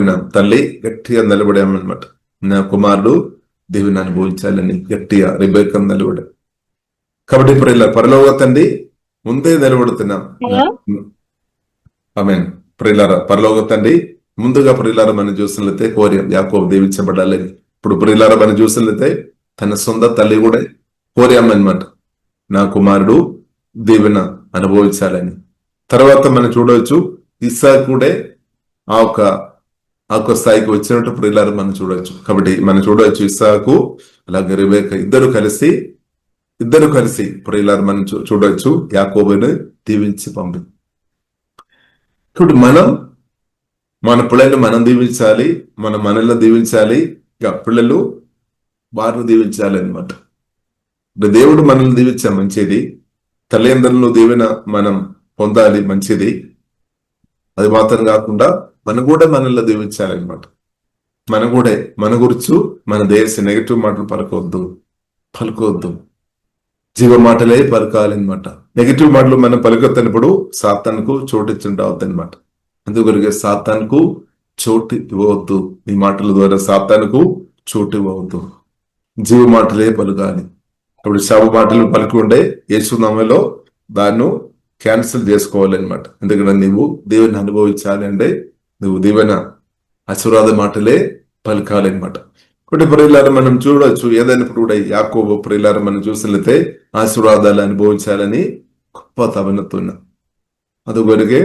ఉన్నాం, తల్లి గట్టిగా నిలబడామన్నమాట. నా కుమారుడు దేవుని అనుభవించాలని గట్టిగా రెబెక్క నిలబడ. కాబట్టి పరలోక తండ్రి ముందే నిలబడుతున్నాం. పరలోక తండ్రి ముందుగా ప్రియులారా మనం చూసినట్లయితే కోరాం యాకోబు దీవించబడాలని. ఇప్పుడు ప్రియులారా మనం చూసినట్లయితే తన సొంత తల్లి కూడా కోరామన్నమాట, నా కుమారుడు దీవెన అనుభవించాలని. తర్వాత మనం చూడవచ్చు ఇస్సాకు కూడా ఆ ఒక్క స్థాయికి వచ్చినట్టు ప్రియులారా మనం చూడవచ్చు. కాబట్టి మనం చూడవచ్చు ఇస్సాకు అలాగే రెబెక్క ఇద్దరు కలిసి ప్రియులారా మనం చూడవచ్చు యాకోబుని దీవించి పంపి. ఇప్పుడు మన పిల్లల్ని మనం దీవించాలి, మనల్ని దీవించాలి, పిల్లలు వారిని దీవించాలి అనమాట. దేవుడు మనల్ని దీవించా మంచిది, తల్లిదండ్రులను దీవెన మనం పొందాలి మంచిది. అది మాత్రం కాకుండా మనం కూడా మనల్ని దీవించాలన్నమాట. మన గురించి మన దేశ నెగిటివ్ మాటలు పలుకోవద్దు, జీవ మాటలే పలకాలన్నమాట. నెగిటివ్ మాటలు మనం పలుకొద్దినప్పుడు సాతానుకు చోటిచ్చుంటావద్దు అనమాట. అందుకొరకే సాతానుకు చోటు ఇవ్వవద్దు, ఈ మాటల ద్వారా సాతానుకు చోటు ఇవ్వవద్దు, జీవ మాటలే పలకాలి. ఇప్పుడు శాప మాటలు పలుకుంటే యేసునామములో దాన్ని క్యాన్సిల్ చేసుకోవాలన్నమాట. ఎందుకంటే నువ్వు దేవుని అనుభవించాలి అంటే నువ్వు దీవెన ఆశీర్వాద మాటలే పలకాలన్నమాట. ఒకటి ప్రియులారా మనం చూడవచ్చు, ఏదైనప్పుడు కూడా యాకోబు ప్రియులారా మనం చూసినట్లయితే ఆశీర్వాదాలు అనుభవించాలని గొప్ప తపనతున్నా. అందుకొరకే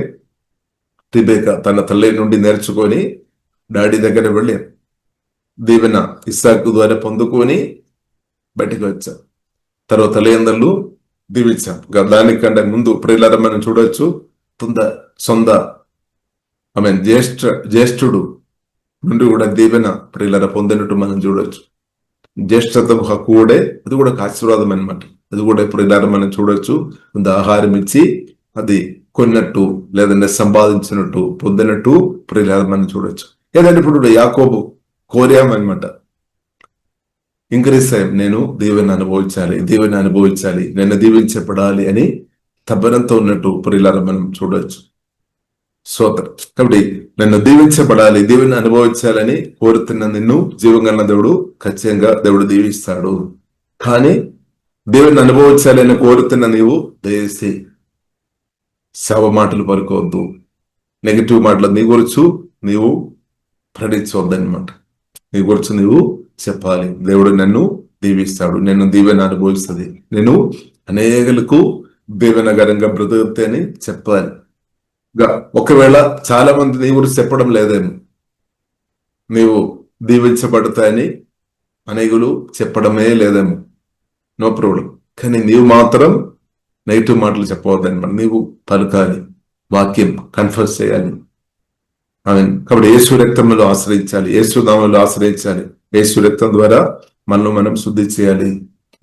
రెబెక్క తన తల్లి నుండి నేర్చుకొని డాడీ దగ్గర వెళ్ళి దీవెన ఇస్సాకు ద్వారా పొందుకొని బయటకు వచ్చాం. తర్వాత తల్లిదండ్రులు దీవించాం. దానికంటే ముందు ప్రియులారా మనం చూడవచ్చు సొంత జ్యేష్ఠుడు నుండి కూడా దీవెన ప్రియులారా పొందినట్టు మనం చూడవచ్చు. జ్యేష్ఠత హక్కు కూడా అది కూడా ఆశీర్వాదం అనమాట. అది కూడా ప్రియులారా మనం చూడవచ్చు. కొంత ఆహారం ఇచ్చి అది కొన్నట్టు లేదంటే సంపాదించినట్టు పొందినట్టు ప్రియులారా మనం చూడవచ్చు. ఏదంటే ఇప్పుడు యాకోబు కోరామన్నమాట, ఇంక్రీజ్ అయ్యాం, నేను దీవెన అనుభవించాలి, నేను దీవించబడాలి అని తపనంతో ఉన్నట్టు ప్రియులారా మనం చూడవచ్చు. కాబట్టి నన్ను దీవించబడాలి, దీవెన అనుభవించాలని కోరుతున్న నిన్ను జీవంగల ఖచ్చితంగా దేవుడు దీవిస్తాడు. కానీ దేవుని అనుభవించాలని కోరుతున్న నీవు దయచేసి శాప మాటలు పలుకోవద్దు, నెగిటివ్ మాటలు నీ గురించి నీవు ప్రకటించవద్దనమాట. నీ గురించి నీవు చెప్పాలి, దేవుడు నన్ను దీవిస్తాడు, నేను దీవెన అనుభవిస్తుంది, నేను అనేకులకు దీవెనకరంగా బ్రతుకుతే అని చెప్పాలి. ఒకవేళ చాలా మంది నీ గురించి చెప్పడం లేదేమో, నీవు దీవించబడతాయని అనేకులు చెప్పడమే లేదేమో, నో ప్రాబ్లం. కానీ నీవు మాత్రం నెగిటివ్ మాటలు చెప్పవద్దనమాట. నీవు పలకాలి, వాక్యం కన్ఫర్స్ చేయాలి. కాబట్టి యేసు రక్తంలో ఆశ్రయించాలి, యేసు నామములో ఆశ్రయించాలి. యేసు రక్తం ద్వారా మనం శుద్ధి చేయాలి.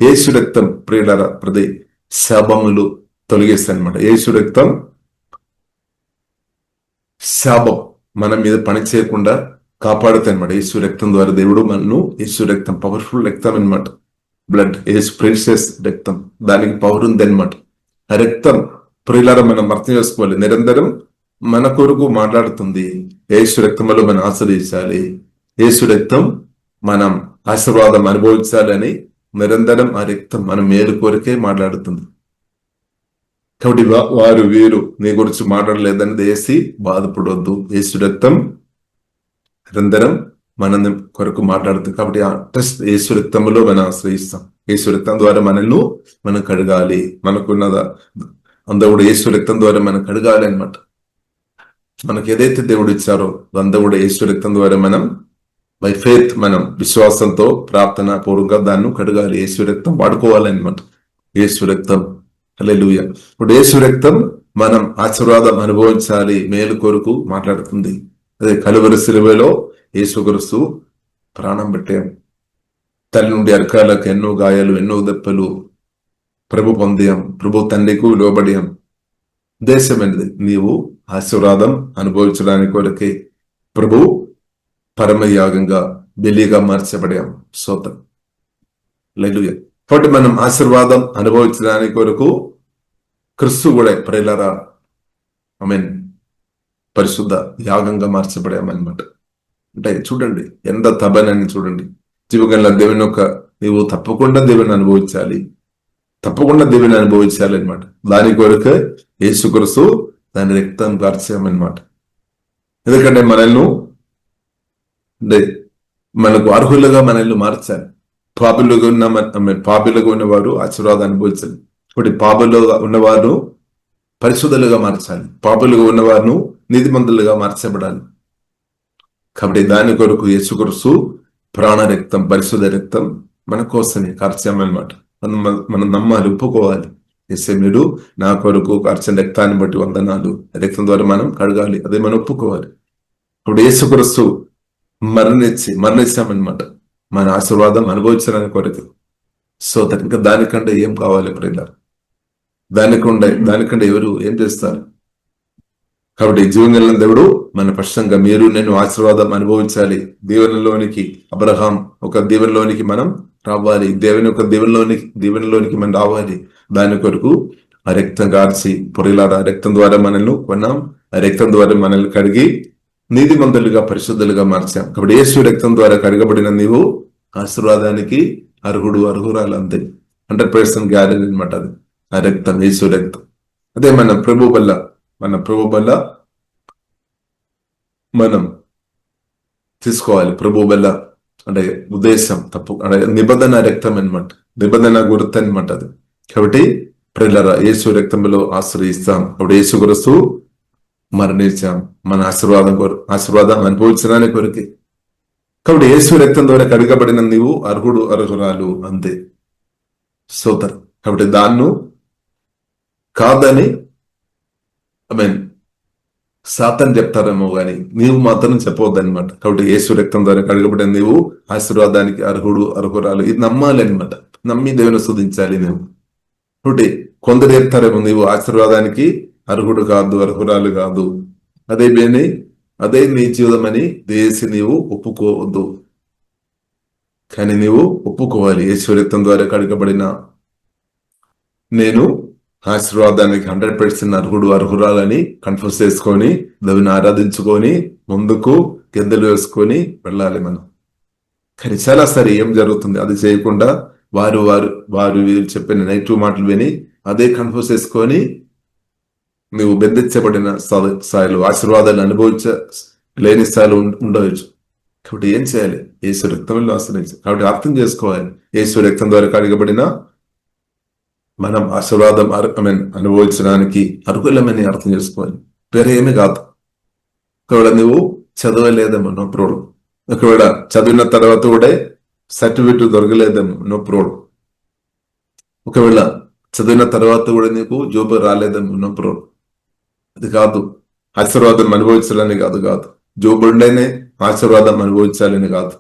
యేసు రక్తం ప్రియులారా ప్రతి శాపములు తొలగిస్తాయి అనమాట. యేసు రక్తం శాపం మన మీద పని చేయకుండా కాపాడుతాయి అనమాట. యేసు రక్తం ద్వారా దేవుడు యేసు రక్తం పవర్ఫుల్ రక్తం అనమాట. బ్లడ్ యేసు ప్రిన్సెస్ రక్తం, దానికి పవర్ ఉంది అనమాట. ఆ రక్తం ప్రియులారా మనం అర్థం చేసుకోవాలి, నిరంతరం మన కొరకు మాట్లాడుతుంది. యేసు రక్తంలో మనం ఆశ్రయించాలి. యేసు రక్తం మనం ఆశీర్వాదం అనుభవించాలని నిరంతరం ఆ రక్తం మన మేలు కోరికే మాట్లాడుతుంది. కాబట్టి వీరు నీ గురించి మాట్లాడలేదని దేశి బాధపడవద్దు. యేసు రక్తం నిరంతరం మన కొరకు మాట్లాడుతుంది. కాబట్టి ఆ ట్రస్ట్ యేసు రక్తంలో మనం ఆశ్రయిస్తాం. యేసు రక్తం ద్వారా మనం కడగాలి. మనకున్నదా అంతా కూడా యేసు రక్తం ద్వారా మనం కడగాలి అనమాట. మనకు ఏదైతే దేవుడు ఇచ్చారో అంతా కూడా యేసు రక్తం ద్వారా మనం బై ఫెయిత్ మనం విశ్వాసంతో ప్రార్థన పూర్వకంగా దాన్ని కడగాలి. యేసు రక్తం వాడుకోవాలన్నమాట. యేసు రక్తం హల్లెలూయా. ఇప్పుడు యేసు రక్తం మనం ఆశీర్వాదం అనుభవించాలి మేలు కొరకు మాట్లాడుతుంది. అదే కలువరి శిలువలో యేసుక్రీస్తు ప్రాణం పెట్టాం. తల్లి నుండి అరకాలకు ఎన్నో గాయాలు, ఎన్నో దెబ్బలు, ప్రభు పొందాం, ప్రభు తండ్రికి లోబడియాం. ఉద్దేశమైనది నీవు ఆశీర్వాదం అనుభవించడానికి కొరకే ప్రభు పరమయాగంగా బలిగా మార్చబడాం. స్తోత్రం. హల్లెలూయా. కాబట్టి మనం ఆశీర్వాదం అనుభవించడానికి కొరకు క్రీస్తు కూడా ప్రియులారా ఆమేన్ పరిశుద్ధ యాగంగా మార్చబడామన్నమాట. అంటే చూడండి ఎంత తబనని చూడండి. జీవగల దేవుని యొక్క నీవు తప్పకుండా దేవుని అనుభవించాలి, తప్పకుండా దేవుని అనుభవించాలి అనమాట. దాని కొరకు యేసుక్రీస్తు దాని రక్తం కార్చామన్నమాట. ఎందుకంటే మనల్ని అంటే మనకు అర్హులుగా మనల్ని మార్చాలి. పాపిలుగా ఉన్నవారు ఆశీర్వాదం అనుభవించాలి. ఇప్పుడు పాపులుగా ఉన్నవారు పరిశుద్ధులుగా మార్చాలి, పాపులుగా ఉన్నవారు నీతిమంతులుగా మార్చబడాలి. కాబట్టి దాని కొరకు యేసుక్రీస్తు ప్రాణ రక్తం, పరిశుద్ధ రక్తం మన కోసమే కార్చామన్నమాట. మనం నమ్మాలి, ఒప్పుకోవాలి. ఎస్ఏ మీరు నా కొరకు కార్చిన రక్తాన్ని బట్టి వందనాలు, రక్తం ద్వారా మనం కడగాలి, అదే మనం ఒప్పుకోవాలి. ఇప్పుడు యేసుక్రీస్తు మరణించామన్నమాట మన ఆశీర్వాదం అనుభవించడానికి కొరకు. సో ఇంకా దానికంటే ఏం కావాలి ప్రియుల? దానికంటే ఎవరు ఏం చేస్తారు? కాబట్టి జీవన దేవుడు మన పక్షంగా మీరు నేను ఆశీర్వాదం అనుభవించాలి. దీవెనలోనికి అబ్రహాం ఒక దీవెనలోనికి మనం రావాలి, దేవుని యొక్క దీవెనలోనికి మనం రావాలి. దాని కొరకు ఆ రక్తం కార్చి పొరిలారా రక్తం ద్వారా మనల్ని కొన్నాం, ఆ రక్తం ద్వారా మనల్ని కడిగి నీతిమంతులుగా పరిశుద్ధులుగా మార్చాం. కాబట్టి యేసు రక్తం ద్వారా కడగబడిన నీవు ఆశీర్వాదానికి అర్హురాలు, అంతే. 100% గ్యారెంటీ అనమాట అది. ఆ రక్తం యేసు రక్తం అదే మన ప్రభు వల్ల మనం తీసుకోవాలి. ప్రభు వల్ల అంటే ఉద్దేశం తప్పు అంటే నిబంధన రక్తం అనమాట, నిబంధన గుర్తు అనమాట అది. కాబట్టి ప్రియులారా యేసు రక్తంలో ఆశ్రయిస్తాం. అప్పుడు యేసుక్రీస్తు మరణించాం మన ఆశీర్వాదం అనుభవించడానికి కొరకే. కాబట్టి యేసు రక్తం ద్వారా కడగబడిన నీవు అర్హురాలు, అంతే. సోదరు కాబట్టి దాన్ని కాదని సాతాను చెప్తారేమో గాని నీవు మాత్రం చెప్పవద్దనమాట. కాబట్టి యేసు రక్తం ద్వారా కడగబడిన నీవు ఆశీర్వాదానికి అర్హురాలు. ఇది నమ్మాలి అనమాట, నమ్మి దేవుని స్తుతించాలి నీవు. కాబట్టి కొందరు చెప్తారేమో నీవు ఆశీర్వాదానికి అర్హుడు కాదు, అర్హురాలు కాదు, అదే నీ జీవితం అని దేశి నీవు ఒప్పుకోవద్దు. కానీ నీవు ఒప్పుకోవాలి, యేసు రక్తం ద్వారా కడగబడిన నేను ఆశీర్వాదానికి 100% అర్హురాలని కన్ఫ్యూజ్ చేసుకొని దేవుని ఆరాధించుకొని ముందుకు గెందెలు వేసుకొని వెళ్ళాలి మనం. కానీ చాలా సరే ఏం జరుగుతుంది, అది చేయకుండా వారు వీరు చెప్పిన నెగిటివ్ మాటలు విని అదే కన్ఫ్యూజ్ చేసుకొని నువ్వు బెదిరించబడిన స్థాయిలో ఆశీర్వాదాలు లేని స్థాయిలో ఉండవచ్చు. కాబట్టి ఏం చేయాలి? యేసు రక్తంలో ఆశ్రయించాలి. కాబట్టి అర్థం చేసుకోవాలి, యేసు రక్తం ద్వారా కడగబడిన మనం ఆశీర్వాదం అనుభవించడానికి అర్హులమని అర్థం చేసుకోవాలి, వేరే ఏమీ కాదు. ఒకవేళ నువ్వు చదవలేదేమో నో ప్రాబ్లం, ఒకవేళ చదివిన తర్వాత కూడా సర్టిఫికెట్ దొరకలేదేమో నో ప్రాబ్లం, ఒకవేళ చదివిన తర్వాత కూడా నీకు జాబ్ రాలేదేమో నో ప్రాబ్లం. అది కాదు ఆశీర్వాదం అనుభవించాలని కాదు జాబ్ ఉండేనే ఆశీర్వాదం అనుభవించాలని కాదు,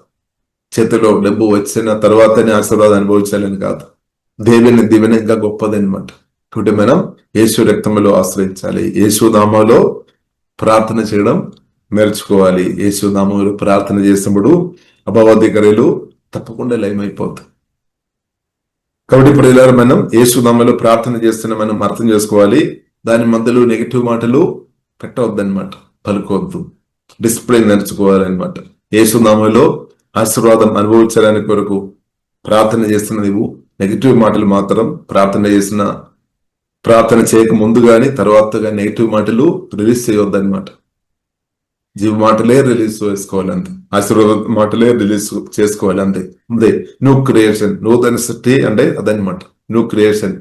చేతిలో డబ్బు వచ్చిన తర్వాతనే ఆశీర్వాదం అనుభవించాలని కాదు. దేవుని దీవెన ఇంకా గొప్పదనమాట. కాబట్టి మనం యేసు రక్తంలో ఆశ్రయించాలి, యేసు నామములో ప్రార్థన చేయడం నేర్చుకోవాలి. యేసు నామములో ప్రార్థన చేసినప్పుడు అపవాదికరులు తప్పకుండా లయమైపోతాయి. కాబట్టి ఇప్పుడు ఇలా మనం యేసు నామములో ప్రార్థన చేస్తున్న మనం అర్థం చేసుకోవాలి, దాని మధ్యలో నెగిటివ్ మాటలు పెట్టవద్దనమాట, పలుకోవద్దు, డిసిప్లిన్ నేర్చుకోవాలన్నమాట. యేసు నామములో ఆశీర్వాదం అనుభవించడానికి కొరకు ప్రార్థన చేస్తున్న నీవు నెగిటివ్ మాటలు మాత్రం ప్రార్థన చేయక ముందు గాని తర్వాత గాని నెగిటివ్ మాటలు రిలీజ్ చేయవద్దనమాట. జీవ మాటలే రిలీజ్ చేసుకోవాలి అంతే, ఆశీర్వాద మాటలే రిలీజ్ చేసుకోవాలి అంతే. అదే న్యూ క్రియేషన్, నూతన సృష్టి అంటే అదనమాట న్యూ క్రియేషన్.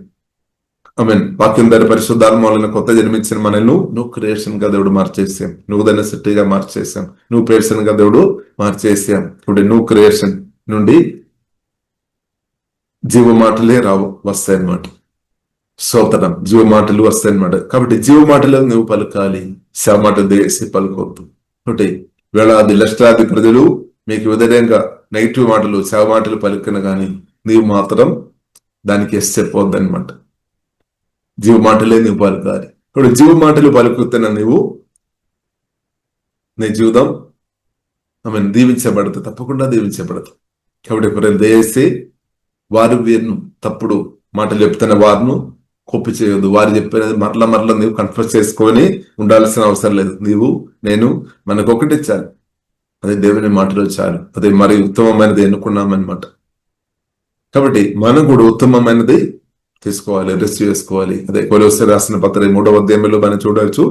వాక్యం దాని పరిశుద్ధాత్మ కొత్త జన్మించిన మనల్ని న్యూ క్రియేషన్ గా దేవుడు మార్చేసాం, నూతన సృష్టిగా మార్చేసాం, న్యూ క్రియేషన్ గా దేవుడు మార్చేసాం. ఇప్పుడు న్యూ క్రియేషన్ నుండి జీవ మాటలే వస్తాయన్నమాట. స్తోత్రం, జీవ మాటలు వస్తాయన్నమాట. కాబట్టి జీవ మాటలు నువ్వు పలకాలి, శవ మాటలు దేసి పలుకోవద్దు. ఒకటి వేలాది లక్షలాది ప్రజలు మీకు వ్యతిరేకంగా నెగిటివ్ మాటలు శవ మాటలు పలికిన కానీ నీవు మాత్రం దానికి ఎస్ చెప్పవద్దు అనమాట. జీవ మాటలే నువ్వు పలకాలి. ఇప్పుడు జీవ మాటలు పలుకుతున్న నువ్వు నీ జీవితం దీవించబడదు, తప్పకుండా దీవించబడదు. కాబట్టి ఇప్పుడు దయచేసి వారు వీరిను తప్పుడు మాటలు చెప్తున్న వారిను కోపి చేయొద్దు. వారు చెప్పినది మరల నువ్వు కన్ఫర్స్ చేసుకొని ఉండాల్సిన అవసరం లేదు. నేను మనకు ఒకటి చాలు, అదే దేవుని మాటలు చాలు. అదే మరి ఉత్తమమైనది ఎన్నుకున్నామన్నమాట. కాబట్టి మనం కూడా ఉత్తమమైనది తీసుకోవాలి, రిసీవ్ చేసుకోవాలి. అదే కొలొస్సీయులకు రాసిన పత్రిక 3వ అధ్యాయంలో మనం చూడవచ్చు,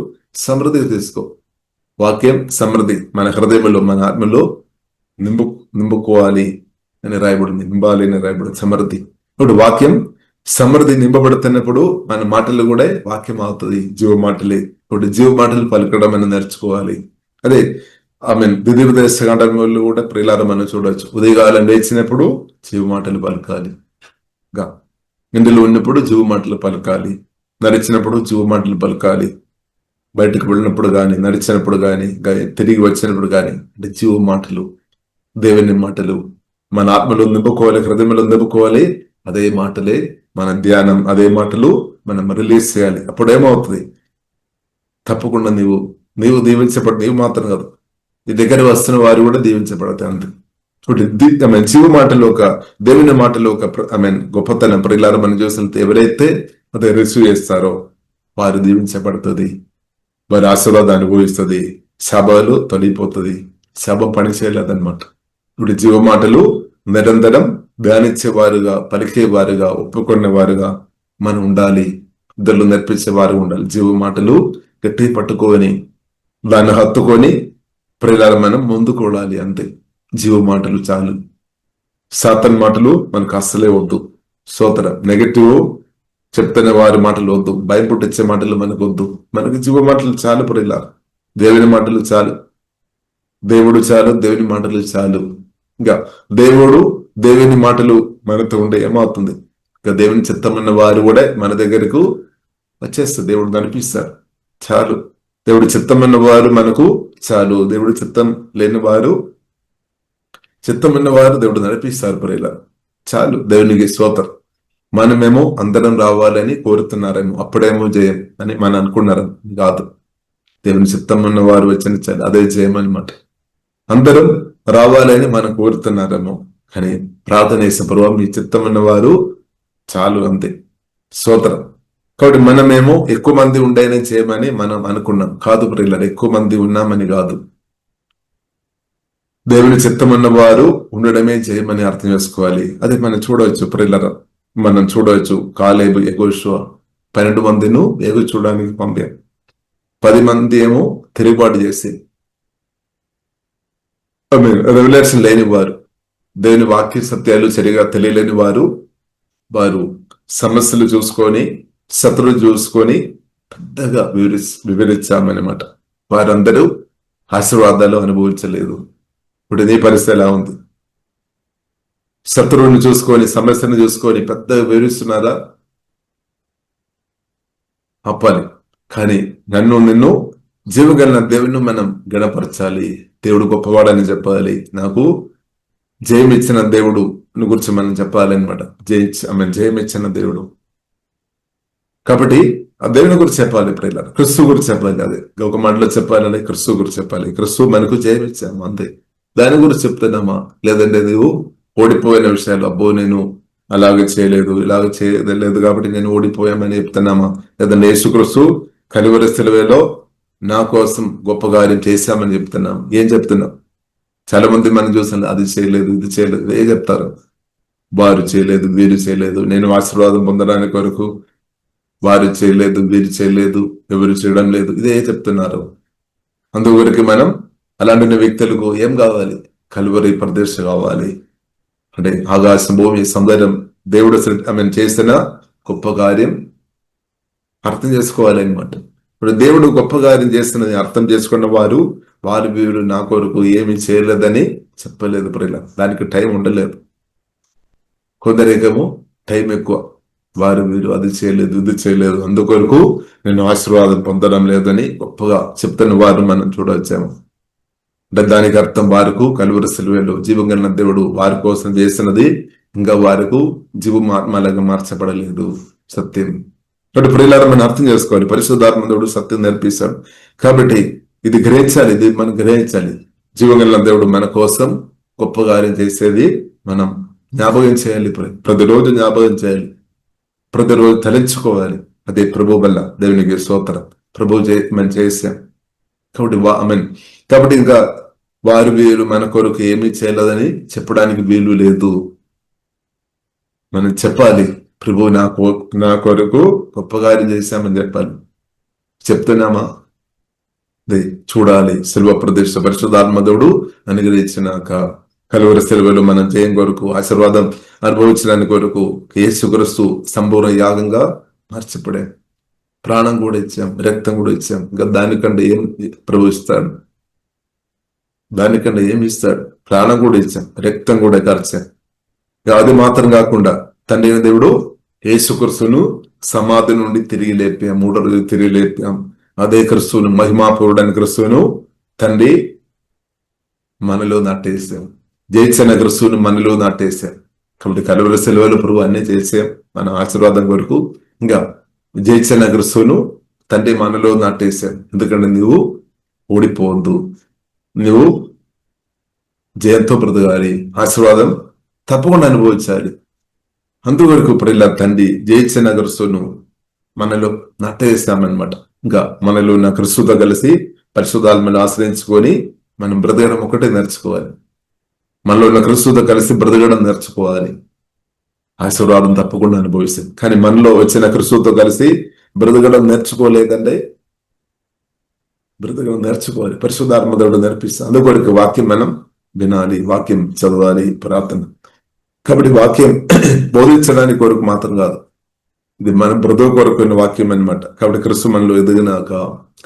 సమృద్ధి తీసుకో. వాక్యం సమృద్ధి మన హృదయంలో మన ఆత్మలో నింపుకోవాలి అని రాయబడింది, నింపాలి అని రాయబడింది. సమృద్ధి. ఇప్పుడు వాక్యం సమృద్ధి నింపబడుతున్నప్పుడు మన మాటలు కూడా వాక్యం అవుతుంది, జీవ మాటలే. ఇప్పుడు జీవ మాటలు పలకడం అని నేర్చుకోవాలి. అదే ద్వితీయోపదేశకాండంలో కూడా ప్రియులారా మనం చూడవచ్చు, ఉదయకాలం లేచినప్పుడు జీవ మాటలు పలకాలి, ఇందులో ఉన్నప్పుడు జీవ మాటలు పలకాలి, నడిచినప్పుడు జీవ మాటలు పలకాలి, బయటకు వెళ్ళినప్పుడు కానీ, నడిచినప్పుడు కానీ, తిరిగి వచ్చినప్పుడు కానీ, అంటే జీవ మాటలు, దేవుని మాటలు మన ఆత్మలో నింపుకోవాలి, హృదయంలో నింపుకోవాలి. అదే మాటలే మన ధ్యానం, అదే మాటలు మనం రిలీజ్ చేయాలి. అప్పుడు ఏమవుతుంది? తప్పకుండా నీవు దీవించబడి, నీవు మాత్రం కాదు, నీ దగ్గర వస్తున్న వారు కూడా దీవించబడతాయి. అంతే. జీవ మాటలు ఒక దేవుని మాటలు ఒక గొప్పతనం. ప్రియులారా మనం చూసినట్టు ఎవరైతే అదే రిసీవ్ చేస్తారో వారు దీవించబడుతుంది, వారి ఆశీర్వాదం అనుభవిస్తుంది, శాపాలు తొలగిపోతుంది, శాపం పని చేయలేదన్నమాట. ఇప్పుడు జీవ మాటలు నిరంతరం ధ్యానించేవారుగా, పలికేవారుగా, ఒప్పుకునేవారుగా మనం ఉండాలి. ఇద్దరు నేర్పించేవారు ఉండాలి. జీవ మాటలు గట్టి పట్టుకొని దాన్ని హత్తుకొని ప్రియులారా మనం ముందుకు వెళ్ళాలి. అంతే. జీవ మాటలు చాలు. సాతాను మాటలు మనకు అస్సలే వద్దు. నెగటివ్ చెప్తున్న వారి మాటలు వద్దు, భయం పుట్టించే మాటలు మనకు వద్దు. మనకు జీవ మాటలు చాలు ప్రియులారా. దేవుని మాటలు చాలు, దేవుడు చాలు, దేవుని మాటలు చాలు. ఇంకా దేవుని మాటలు మనతో ఉండే ఏమవుతుంది? ఇంకా దేవుని చిత్తమన్న వారు కూడా మన దగ్గరకు వచ్చేస్తారు, దేవుడు కనిపిస్తారు. చాలు. దేవుడు చిత్తమన్న వారు మనకు చాలు. దేవుడు చిత్తం లేని వారు, చిత్తమన్న వారు దేవుడు నడిపిస్తారు ప్రియులారా. చాలు. దేవునికి స్తోత్రం. మనమేమో అందరం రావాలని కోరుతున్నారేమో, అప్పుడేమో జయం అని మనం అనుకున్నారు. కాదు, దేవుని చిత్తం ఉన్న వారు వచ్చిన చాలు, అదే జయం అనమాట. అందరం రావాలని మనం కోరుతున్నారేమో, కానీ ప్రార్థన చేసిన ప్రభావం మీ చిత్తం ఉన్న వారు చాలు, అంతే. స్తోత్రం. కాబట్టి మనమేమో ఎక్కువ మంది ఉండేనే చేయమని మనం అనుకున్నాం. కాదు ప్రియులారా, ఎక్కువ మంది ఉన్నామని కాదు, దేవుని చిత్తం ఉన్న వారు ఉండడమే చేయమని అర్థం చేసుకోవాలి. అదే మనం చూడవచ్చు ప్రియులారా, మనం చూడవచ్చు కాలేబు, యెహోషువ 12 మందిను ఏగు చూడడానికి పంపారు. 10 మంది ఏమో తిరుగుబాటు చేసి రెవల్యూషన్ లేని వారు, దేవుని వాక్య సత్యాలు సరిగా తెలియలేని వారు సమస్యలు చూసుకొని, శత్రువులు చూసుకొని పెద్దగా వివరించామన్నమాట. వారందరూ ఆశీర్వాదాలు అనుభవించలేదు. ఇప్పుడు నీ పరిస్థితి ఎలా ఉంది? శత్రువుని చూసుకొని, సమస్యను చూసుకొని పెద్దగా వివరిస్తున్నారా? అప్పాలి. కానీ నిన్ను జీవగలన దేవుని మనం గణపరచాలి. దేవుడు గొప్పవాడని చెప్పాలి. నాకు జయం ఇచ్చిన దేవుడు గురించి మనం చెప్పాలి అనమాట. జయం ఇచ్చిన దేవుడు. కాబట్టి ఆ దేవుని గురించి చెప్పాలి ప్రియులారా. క్రిస్తు గురించి చెప్పాలి. అదే ఒక మాటలో చెప్పాలి, క్రిస్తు గురించి చెప్పాలి. క్రిస్తు మనకు జయం ఇచ్చాము, అంతే. దాని గురించి చెప్తున్నామా? లేదంటే నువ్వు ఓడిపోయిన విషయాలు, అబ్బో నేను అలాగే చేయలేదు, ఇలాగ చేయలేదు కాబట్టి నేను ఓడిపోయామని చెప్తున్నామా? లేదంటే యేసుక్రీస్తు కలువరి శిలువలో నా కోసం గొప్ప కార్యం చేశామని చెప్తున్నాం. ఏం చెప్తున్నాం? చాలా మంది మనం చూసాను, అది చేయలేదు, ఇది చేయలేదు, ఏ చెప్తారు? వారు చేయలేదు, వీరు చేయలేదు, నేను ఆశీర్వాదం పొందడానికి వరకు వారు చేయలేదు, వీరు చేయలేదు, ఎవరు చేయడం లేదు, ఇదే చెప్తున్నారు. అందువరకు మనం అలాంటి వ్యక్తులకు ఏం కావాలి? కలువరి ప్రదేశం కావాలి. అంటే ఆకాశం, భూమి, సౌందర్యం, దేవుడు చేసిన గొప్ప కార్యం అర్థం చేసుకోవాలి అనమాట. ఇప్పుడు దేవుడు గొప్ప కార్యం చేస్తున్నది అర్థం చేసుకున్న వారు వీరు నా కొరకు ఏమి చేయలేదని చెప్పలేదు ప్రియులారా. దానికి టైం ఉండలేదు. కొందరికేమో టైం ఎక్కువ, వీరు అది చేయలేదు, ఇది చేయలేదు, అందుకొరకు నేను ఆశీర్వాదం పొందడం లేదని గొప్పగా చెప్తున్న వారు మనం చూడవచ్చాము. అంటే దానికి అర్థం వారికి కలువరి శిలువలో జీవం కలిగిన దేవుడు వారి కోసం చేసినది ఇంకా వారికి జీవమాత్మలాగా మార్చబడలేదు సత్యం. కాబట్టి ప్రియులారా మనం అర్థం చేసుకోవాలి, పరిశుద్ధాత్మ దేవుడు సత్యం నేర్పిస్తాడు. కాబట్టి ఇది గ్రహించాలి, ఇది మనం గ్రహించాలి. జీవగల దేవుడు మన కోసం గొప్ప కార్యం చేసేది మనం జ్ఞాపకం చేయాలి, ప్రతిరోజు జ్ఞాపకం చేయాలి, ప్రతిరోజు తలంచుకోవాలి. అదే ప్రభు వల్ల దేవునికి స్తోత్రం. ప్రభు మనం చేసాం కాబట్టి కాబట్టి ఇంకా వారు వీరు మన కొరకు ఏమీ చేయలేదని చెప్పడానికి వీలు లేదు. మనం చెప్పాలి, ప్రభు నా కొరకు గొప్ప కార్యం చేశామని చెప్పాలి. చెప్తున్నామా? చూడాలి. శిల్వ ప్రదేశ పరిశుద్ధాత్మ దేవుడు అనుగ్రహించినాక కలువరి సెలవులు మనం జయం కొరకు ఆశీర్వాదం అనుభవించడానికి కొరకు యేసుక్రీస్తు సంపూర్ణ యాగంగా మార్చబడే ప్రాణం కూడా ఇచ్చాం, రక్తం కూడా ఇచ్చాం. ఇంకా దానికంటే ఏం ప్రభు ఇస్తాడు? దానికంటే ఏమి ఇస్తాడు? ప్రాణం కూడా ఇచ్చాం, రక్తం కూడా కార్చాం. అది మాత్రం కాకుండా తండ్రి దేవుడు యేసుక్రీస్తును సమాధి నుండి తిరిగి లేపాం, 3 రోజులు తిరిగి లేపాం. అదే క్రిస్తువును, మహిమాపూరుడైన క్రిస్తువును తండ్రి మనలో నాటేసాం, జయించిన క్రిస్తువును మనలో నాటేసాం. కాబట్టి కలువరి సెలవులు ప్రభు అన్నీ చేసాం మన ఆశీర్వాదం కొరకు. ఇంకా జయించిన క్రిస్తువును తండ్రి మనలో నాటేసాం. ఎందుకంటే నువ్వు ఓడిపోవద్దు, నువ్వు జయంతో బ్రతకాలి, ఆశీర్వాదం తప్పకుండా అనుభవించాలి. అందువరకు ప్రియుల తండ్రి జయించిన క్రిస్తువును మనలో నాటేసామన్నమాట. ఇంకా మనలో ఉన్న క్రిస్తుతో కలిసి పరిశుద్ధాత్మను ఆశ్రయించుకొని మనం బ్రతకడం ఒకటే నేర్చుకోవాలి. మనలో ఉన్న క్రిస్తుతో కలిసి బ్రతకడం నేర్చుకోవాలి, ఆశీర్వాదం తప్పకుండా అనుభవిస్తుంది. కానీ మనలో వచ్చిన క్రిస్తుతో కలిసి బ్రతకడం నేర్చుకోలేదంటే బ్రతకడం నేర్చుకోవాలి. పరిశుద్ధాత్మ దేవుడు నేర్పిస్తాం. అందుకొరకు వాక్యం మనం వినాలి, వాక్యం చదవాలి, ప్రార్థన. కాబట్టి వాక్యం బోధించడానికి కొరకు మాత్రం కాదు, ఇది మనం బ్రతుకు కొరకు వాక్యం అనమాట. కాబట్టి క్రిస్తు మనలో ఎదిగినాక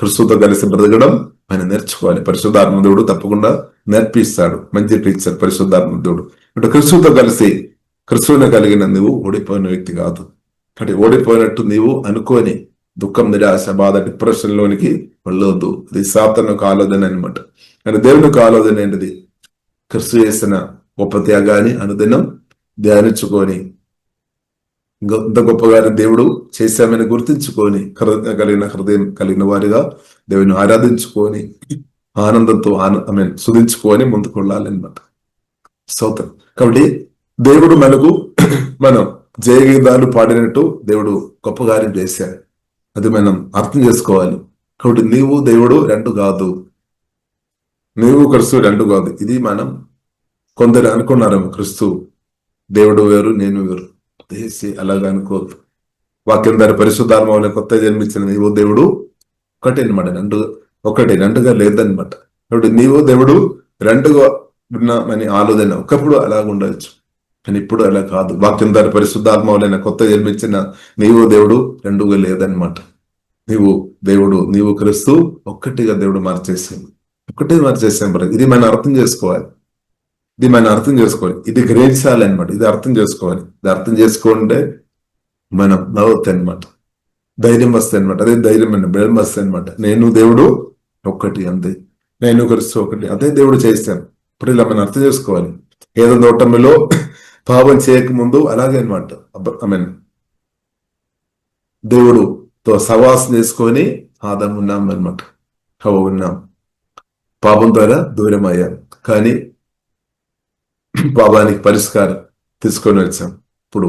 క్రిస్తుతో కలిసి బ్రతకడం ఆయన నేర్చుకోవాలి. పరిశుద్ధాత్మ దేవుడు తప్పకుండా నేర్పిస్తాడు, మంచి టీచర్ పరిశుద్ధాత్మ దేవుడు. అంటే క్రిస్తుతో కలిసి క్రిస్తువుని కలిగిన నువ్వు ఓడిపోయిన వ్యక్తి కాదు. కాబట్టి ఓడిపోయినట్టు నీవు అనుకోని దుఃఖం, నిరాశ, బాధ, డిప్రెషన్ లోనికి వెళ్ళవద్దు. అది సాతానుకు ఆలోచన అనమాట. కానీ దేవునికి ఆలోచన ఏంటిది? క్రిస్తు చేసిన గొప్ప త్యాగాన్ని అనుదినం ధ్యానించుకొని ఇంత గొప్పగా దేవుడు చేశామని గుర్తించుకొని కలిగిన హృదయం కలిగిన వారిగా దేవుని ఆరాధించుకొని ఆనందంతో సుధించుకొని ముందుకు వెళ్ళాలన్నమాట. స్తోత్రం. కాబట్టి దేవుడు మనకు మనం జయగీతాలు పాడినట్టు దేవుడు గొప్ప కార్యం చేశాడు, అది మనం అర్థం చేసుకోవాలి. కాబట్టి నీవు దేవుడు రెండు కాదు, నీవు క్రిస్తు రెండు కాదు. ఇది మనం కొందరు అనుకున్నారు, క్రిస్తు దేవుడు వేరు, నేను వేరు. దేశీ అలాగా అనుకోవద్దు. వాక్యం ద్వారా పరిశుద్ధాత్మ కొత్త జన్మించిన నీవు దేవుడు ఒకటే అనమాట, రెండుగా లేదనమాట. కాబట్టి నీవు దేవుడు రెండుగా ఉన్నామని ఆలోచన ఒకప్పుడు అలాగ ఉండవచ్చు, కానీ ఇప్పుడు అలా కాదు. వాక్యం ద్వారా పరిశుద్ధాత్మ కొత్త జన్మించిన నీవు దేవుడు రెండుగా లేదనమాట. నీవు క్రీస్తు ఒక్కటిగా దేవుడు మార్చేసాం, ఒక్కటే మార్చేసాం. ఇది మనం అర్థం చేసుకోవాలి, ఇది గ్రహించాలి అనమాట. ఇది అర్థం చేసుకోవాలి. ఇది అర్థం చేసుకుంటే మనం నవ్వుతాయి అనమాట, ధైర్యం వస్తాయి అనమాట. అదే ధైర్యం బలం వస్తాయి అనమాట. నేను దేవుడు ఒక్కటి, అంతే. నేను క్రీస్తు ఒకటి, అదే దేవుడు చేస్తాను. ఇప్పుడు ఇలా మనం అర్థం చేసుకోవాలి. ఏదో నోటంలో పాపం చేయకముందు అలాగే అనమాట. దేవుడుతో సవాసం చేసుకొని ఆదాము ఉన్నాం అనమాట, హవ్వ ఉన్నాం. పాపం ద్వారా దూరం అయ్యాం, కానీ పాపానికి పరిష్కారం తీసుకొని వచ్చాం. ఇప్పుడు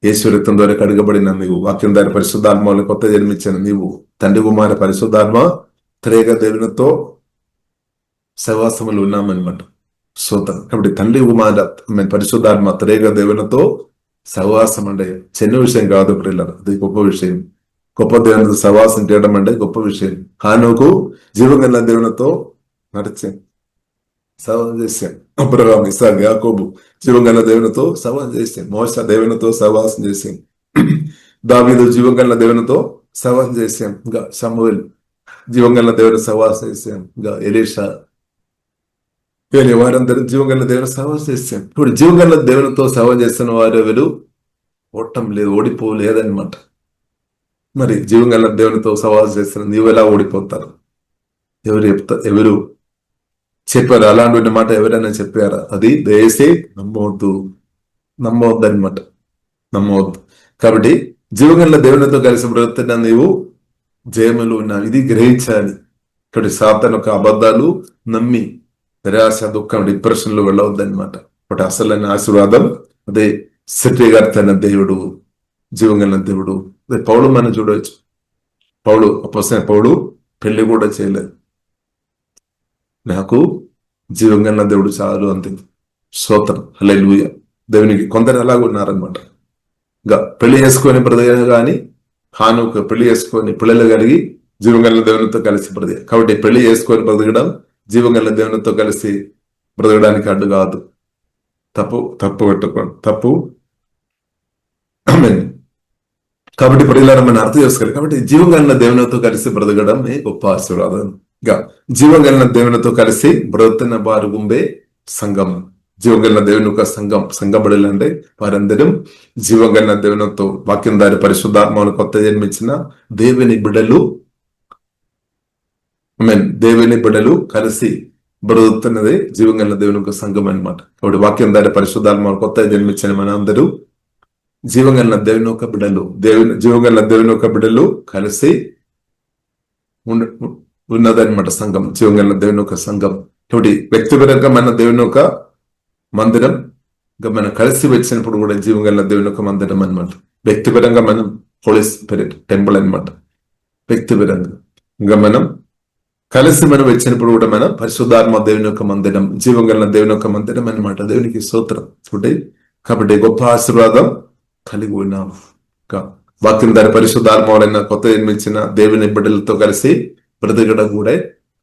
యేసు రక్తం ద్వారా కడగబడిన నీవు, వాక్యం ద్వారా పరిశుద్ధాత్మ కొత్త జన్మించిన నీవు, తండ్రి కుమార పరిశుద్ధాత్మ త్రేక దేవునితో సహవాసములు ఉన్నామన్నమాట. స్తోత్రం. కాబట్టి తండ్రి కుమార పరిశుద్ధాత్మ త్రేక దేవునితో సహవాసం అంటే చిన్న విషయం కాదు ప్రియులారా, అది గొప్ప విషయం. గొప్ప దేవునితో సహవాసం చేయడం అంటే గొప్ప విషయం. హానోకు జీవగల దేవునితో నడిచాం, సవాసం చేశాం. అబ్రహాం, ఇస్సాకు, యాకోబు జీవగల దేవునితో సవాసం చేశాం. మోషే దేవునితో సహవాసం చేశాం. దావీదు జీవగల దేవునితో సహవాసం చేశాం. ఇంకా సమూయేలు జీవగల దేవుని సహవాసం చేశాం. ఇంకా ఎలీషా, వారందరూ జీవగల దేవుని సహవాసం చేశాం. ఇప్పుడు జీవగల దేవునితో సహవాసం చేస్తున్న వారు ఎవరు ఓటం లేదు, ఓడిపోలేదన్నమాట. మరి జీవగల దేవునితో సహవాసం చేస్తున్న నీవు ఎలా ఓడిపోతారు? ఎవరు చెప్పారు అలాంటి మాట? ఎవరైనా చెప్పారా? అది దయచేసి నమ్మవద్దు. నమ్మవద్దు అనమాట, నమ్మవద్దు. కాబట్టి జీవగల దేవునితో కలిసి బ్రతుకుతున్న నీవు జయములు ఉన్నావు, ఇది గ్రహించాలి. ఇక్కడ సాతాను యొక్క అబద్ధాలు నమ్మి నిరాశ, దుఃఖం, డిప్రెషన్ లో వెళ్ళవద్దు అనమాట. బట్ అసలైన ఆశీర్వాదం అదే సృష్టికర్త దేవుడు, జీవగల దేవుడు. అదే పౌలు మనం చూడవచ్చు. పౌలు అపోస్తలుడైన పౌలు పెళ్లి కూడా చేయలేదు. నాకు జీవగల దేవుడు చాలు అంతే. స్తోత్రం, హల్లెలూయా. దేవునికి కొందరు అలాగ ఉన్నారనమాట. ఇంకా పెళ్లి చేసుకొని బ్రతకడం కానీ, హానుకు పెళ్లి చేసుకొని పిల్లలు కలిగి జీవగల దేవునితో కలిసి బ్రతిక. కాబట్టి పెళ్లి చేసుకొని బ్రతకడం జీవగల దేవునితో కలిసి బ్రతకడానికి అడ్డు కాదు. తప్పు పెట్టుకోండి, తప్పు. కాబట్టి ప్రియులారా మనం అర్థం చేసుకోవాలి. కాబట్టి జీవగల దేవునితో కలిసి బ్రతకడం గొప్ప ఆశీర్వాదం. ఇంకా జీవగల దేవునితో కలిసి బ్రతున్న వారు గుంబే సంఘం. జీవగల దేవుని యొక్క సంఘబడులు అంటే వారందరం జీవగల దేవునితో వాక్యం దారి పరిశుద్ధాత్మను కొత్త జన్మించిన దేవుని బిడ్డలు, దేవుని బిడ్డలు కలిసి బ్రతుకుతున్నదే జీవగల దేవుని యొక్క సంఘం అనమాట. కాబట్టి వాక్యం దారి పరిశుద్ధాత్మను కొత్త జన్మించిన మన అందరూ జీవగల దేవుని యొక్క బిడ్డలు, జీవగల దేవుని యొక్క బిడ్డలు కలిసి ఉన్నదన్నమాట సంఘం, జీవగల దేవుని యొక్క సంఘం. కాబట్టి వ్యక్తిగతంగా మన దేవుని యొక్క మందిరం, ఇంకా మనం కలిసి వచ్చినప్పుడు కూడా జీవగల దేవుని యొక్క మందిరం అనమాట. వ్యక్తిపరంగా మనం హోలీ స్పిరిట్ టెంపుల్ అనమాట. వ్యక్తిపరంగా ఇంకా మనం కలిసి మనం వచ్చినప్పుడు కూడా మనం పరిశుద్ధాత్మ దేవుని యొక్క మందిరం, జీవగల దేవుని యొక్క మందిరం అనమాట. దేవునికి స్తోత్రం. కాబట్టి గొప్ప ఆశీర్వాదం కలిగి ఉన్నాం. వాక్యం దాని పరిశుద్ధాత్మ కొత్త జన్మించిన దేవుని బిడ్డలతో కలిసి బ్రతకడం కూడా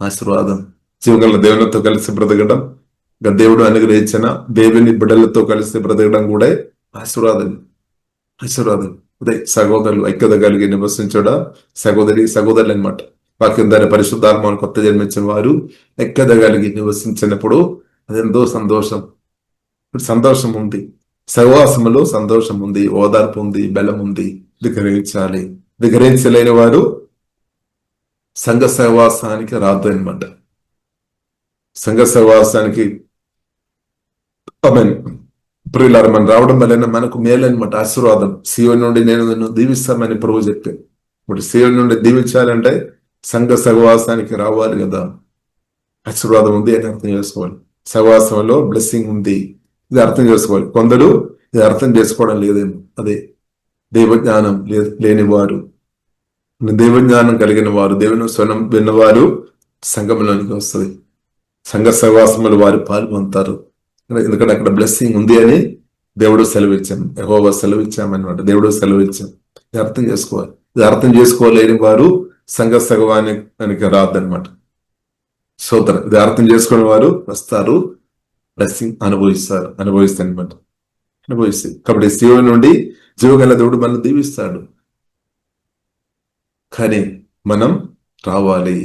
ఆశీర్వాదం. జీవగల దేవునితో కలిసి బ్రతకడం, ఇంకా దేవుడు అనుగ్రహించిన దేవుని బిడ్డలతో కలిసి బ్రతకడం కూడా ఆశీర్వాదం. అదే సహోదరులు ఐక్యత కలిగి నివసించడం, సహోదరులు అనమాట. వాక్యం దాని పరిశుద్ధాత్మ కొత్త జన్మించిన వారు ఐక్యత కలిగి నివసించినప్పుడు అదెంతో సంతోషం ఉంది. సహవాసములో సంతోషం ఉంది, ఓదార్పు ఉంది, బలం ఉంది. ఇది గ్రహించాలి. ఇది గ్రహించలేని వారు సంఘ సహవాసానికి రాదు అనమాట. సంఘ సహవాసానికి ప్రియులారా మనం రావడం వలన మనకు మేలనమాట, ఆశీర్వాదం. సీయోను నుండి నేను నిన్ను దీవిస్తామని ప్రభు చెప్పాను. ఇప్పుడు సీయోను నుండి దీవించాలంటే సంఘ సహవాసానికి రావాలి కదా. ఆశీర్వాదం ఉంది అని అర్థం చేసుకోవాలి. సహవాసంలో బ్లెస్సింగ్ ఉంది, ఇది అర్థం చేసుకోవాలి. కొందరు ఇది అర్థం చేసుకోవడం లేదేమో. అదే దైవజ్ఞానం లేని వారు, దైవజ్ఞానం కలిగిన వారు, దేవుని స్వరం విన్నవారు సంఘంలోనికి వస్తుంది. సంఘ సహవాసములు వారు పాల్గొంటారు. ఎందుకంటే అక్కడ బ్లెస్సింగ్ ఉంది అని దేవుడు సెలవిచ్చాం, యెహోవా సెలవిచ్చామన్నమాట. దేవుడు సెలవిచ్చాం. ఇది అర్థం చేసుకోవాలి. ఇది అర్థం చేసుకోలేని వారు సంఘ సహవానికి రాదనమాట. సోదరు, ఇది అర్థం చేసుకునే వారు వస్తారు, బ్లెస్సింగ్ అనుభవిస్తారనమాట. కాబట్టి సీయోను నుండి జీవగల దేవుడు మనం దీవిస్తాడు. కానీ మనం రావాలి,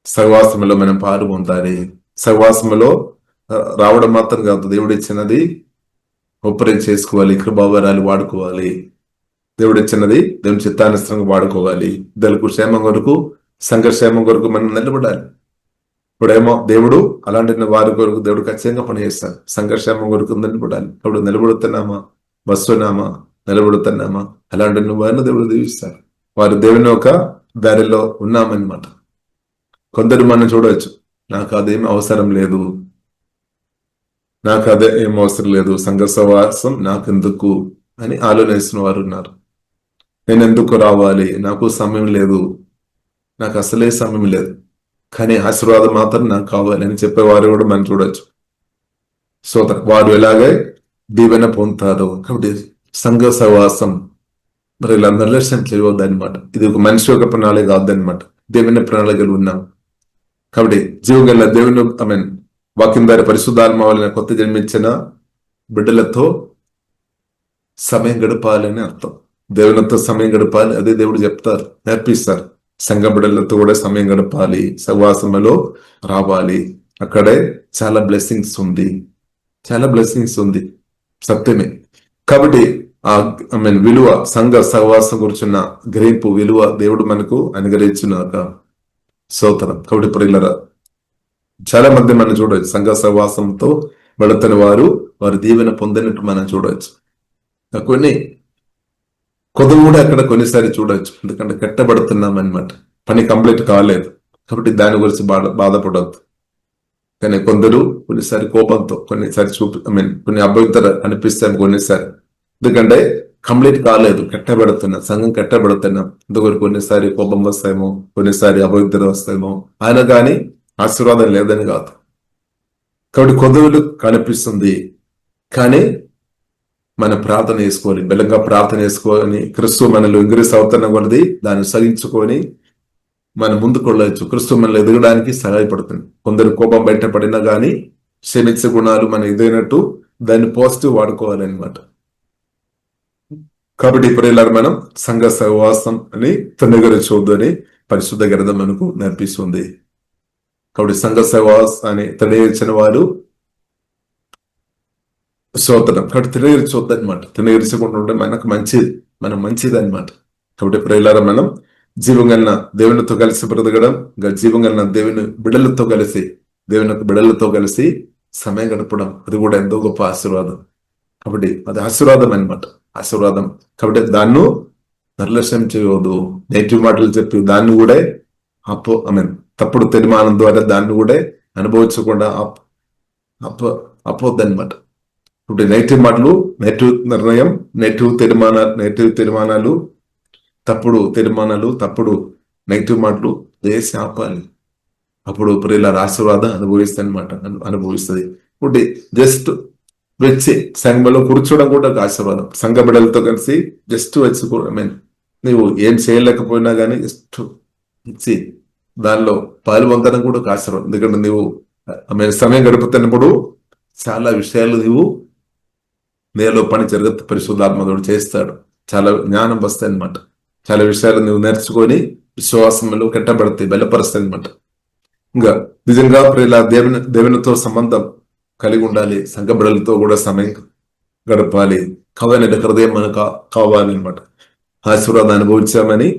సహవాసములో మనం పాల్గొంటాలి. సహవాసములో రావడం మాత్రం కాదు, దేవుడు ఇచ్చినది ఉపయోగం చేసుకోవాలి, కృపావరాలు వాడుకోవాలి. దేవుడు ఇచ్చినది దేవుని చిత్తానుసరంగా వాడుకోవాలి. ఇద్దరికి క్షేమం కొరకు, సంఘ క్షేమం కొరకు మనం నిలబడాలి. ఇప్పుడేమో దేవుడు అలాంటి వారి కొరకు దేవుడు ఖచ్చితంగా పనిచేస్తాడు. సంఘర్షణ కొరకు నిలబడాలి. అప్పుడు నిలబడుతున్నామా, వస్తున్నామా, నిలబడుతున్నామా, అలాంటి వారిని దేవుడు దీవిస్తాడు. వారు దేవుని ఒక దారిలో ఉన్నామన్నమాట. కొందరు మనం చూడవచ్చు, నాకు అదేం అవసరం లేదు, నాకు అదే ఏం అవసరం లేదు, సంఘ సహవాసం నాకెందుకు అని ఆలోచిస్తున్న వారు ఉన్నారు. నేను ఎందుకు రావాలి, నాకు సమయం లేదు, నాకు అసలే సమయం లేదు, కానీ ఆశీర్వాదం మాత్రం నాకు కావాలి అని చెప్పేవారు కూడా మనం చూడొచ్చు. సో వారు ఎలాగే దీవెన పొందుతారు. కాబట్టి సంఘ సహవాసం మరి ఇలా నిర్లక్ష్యం చేయవద్దు అనమాట. ఇది ఒక మనిషి యొక్క ప్రణాళిక కాదనమాట, దేవుని ప్రణాళికలు ఉన్నాం. కాబట్టి జీవగల దేవుని వాక్యం ద్వారా పరిశుద్ధాత్మ వలన కొత్త జన్మించిన బిడ్డలతో సమయం గడపాలని అర్థం. దేవునితో సమయం గడపాలి, అదే దేవుడు చెప్తారు, నేర్పిస్తారు. సంఘ బిడ్డలతో కూడా సమయం గడపాలి, సహవాసంలో రావాలి. అక్కడే చాలా బ్లెస్సింగ్స్ ఉంది, సత్యమే. కాబట్టి విలువ, సంఘ సహవాసం గురించిన గ్రహింపు విలువ దేవుడు మనకు అనుగ్రహించున్నాక స్తోత్రం. కాబట్టి ప్రియులారా, చాలా మంది మనం చూడవచ్చు సంఘ సహవాసంతో వెళుతున్న వారి దీవెన పొందినట్టు మనం చూడవచ్చు. కొన్ని కొద్దిగా కూడా అక్కడ కొన్నిసారి చూడవచ్చు, ఎందుకంటే కట్టబడుతున్నాం అనమాట, పని కంప్లీట్ కాలేదు కాబట్టి దాని గురించి బాధపడవద్దు. కానీ కొందరు కొన్నిసారి కోపంతో, కొన్నిసారి కొన్ని అభ్యంతర అనిపిస్తాం కొన్నిసారి, ఎందుకంటే కంప్లీట్ కాలేదు, కట్టబడుతున్నాం, సంఘం కట్టబడుతున్నాం, అందుకొరకు కొన్నిసారి కోపం వస్తాయేమో, కొన్నిసారి అభ్యంతరం వస్తాయేమో, ఆయన కానీ ఆశీర్వాదం లేదని కాదు. కాబట్టి కొద్దిగా కనిపిస్తుంది, కానీ మన ప్రార్థన చేసుకోవాలి, బలంగా ప్రార్థన చేసుకొని క్రిస్తు మనలో ఇంగ్రీస్ అవుతున్న కొలది దాన్ని సహించుకొని మనం ముందుకు వెళ్ళవచ్చు. క్రిస్తు మనలో ఎదగడానికి సహాయపడుతుంది. కొందరు కోపం బయటపడినా కానీ క్షమించే గుణాలు మనం ఎదిగినట్టు దాన్ని పాజిటివ్ వాడుకోవాలన్నమాట. కాబట్టి ఇప్పుడు ఇలా మనం సంఘ సహవాసం అని తొందరచొద్దు అని పరిశుద్ధ గ్రంథం మనకు నేర్పిస్తుంది. కాబట్టి సంఘ సహవాసాన్ని తెలియచిన వారు స్తోత్రం. కాబట్టి తెలియచొద్దు అనమాట, తెలియచకుండా ఉంటే మనకు మనం మంచిది అనమాట. కాబట్టి ఇప్పుడు ఇలా మనం జీవంగలన దేవునితో కలిసి బ్రతకడం, జీవంగలన దేవుని బిడ్డలతో కలిసి సమయం గడపడం, అది కూడా ఎంతో గొప్ప ఆశీర్వాదం. కాబట్టి అది ఆశీర్వాదం అనమాట, ఆశీర్వాదం. కాబట్టి దాన్ని నిర్లక్ష్యం చేయవద్దు. నెగిటివ్ మాటలు చెప్పి దాన్ని కూడా తప్పుడు తీర్మానం ద్వారా దాన్ని కూడా అనుభవించకుండా అపోద్దు అనమాట. ఇప్పుడు నెగిటివ్ మాటలు, నెగిటివ్ నిర్ణయం, నెగిటివ్ తీర్మానాలు, తప్పుడు నెగిటివ్ మాటలు వేసి ఆపాలి. అప్పుడు ప్రియుల ఆశీర్వాదం అనుభవిస్తుంది. ఇప్పుడు జస్ట్ వచ్చి సంఘంలో కూర్చోవడం కూడా ఒక ఆశీర్వాదం. సంఘ బిడ్డలతో కలిసి జస్ట్ వచ్చి నువ్వు ఏం చేయలేకపోయినా కానీ జస్ట్ ఇచ్చి దానిలో పాల్పొందడం కూడా ఒక ఆశీర్వాదం. ఎందుకంటే నువ్వు సమయం గడుపుతున్నప్పుడు చాలా విషయాలు నువ్వు నేలో పని జరగదు, పరిశుద్ధాత్మకుడు చేస్తాడు, చాలా జ్ఞానం వస్తాయి అనమాట. చాలా విషయాలు నువ్వు నేర్చుకొని విశ్వాసంలో కట్టబడతాయి, బలపరుస్తాయి అనమాట. ఇంకా నిజంగా ప్రియుల దేవునితో సంబంధం కలిగి ఉండాలి, సంఘ బిడ్డలతో కూడా సమయం గడపాలి. కవనైన హృదయం మనకు కావాలి అనమాట. ఆశీర్వాదం అనుభవించామని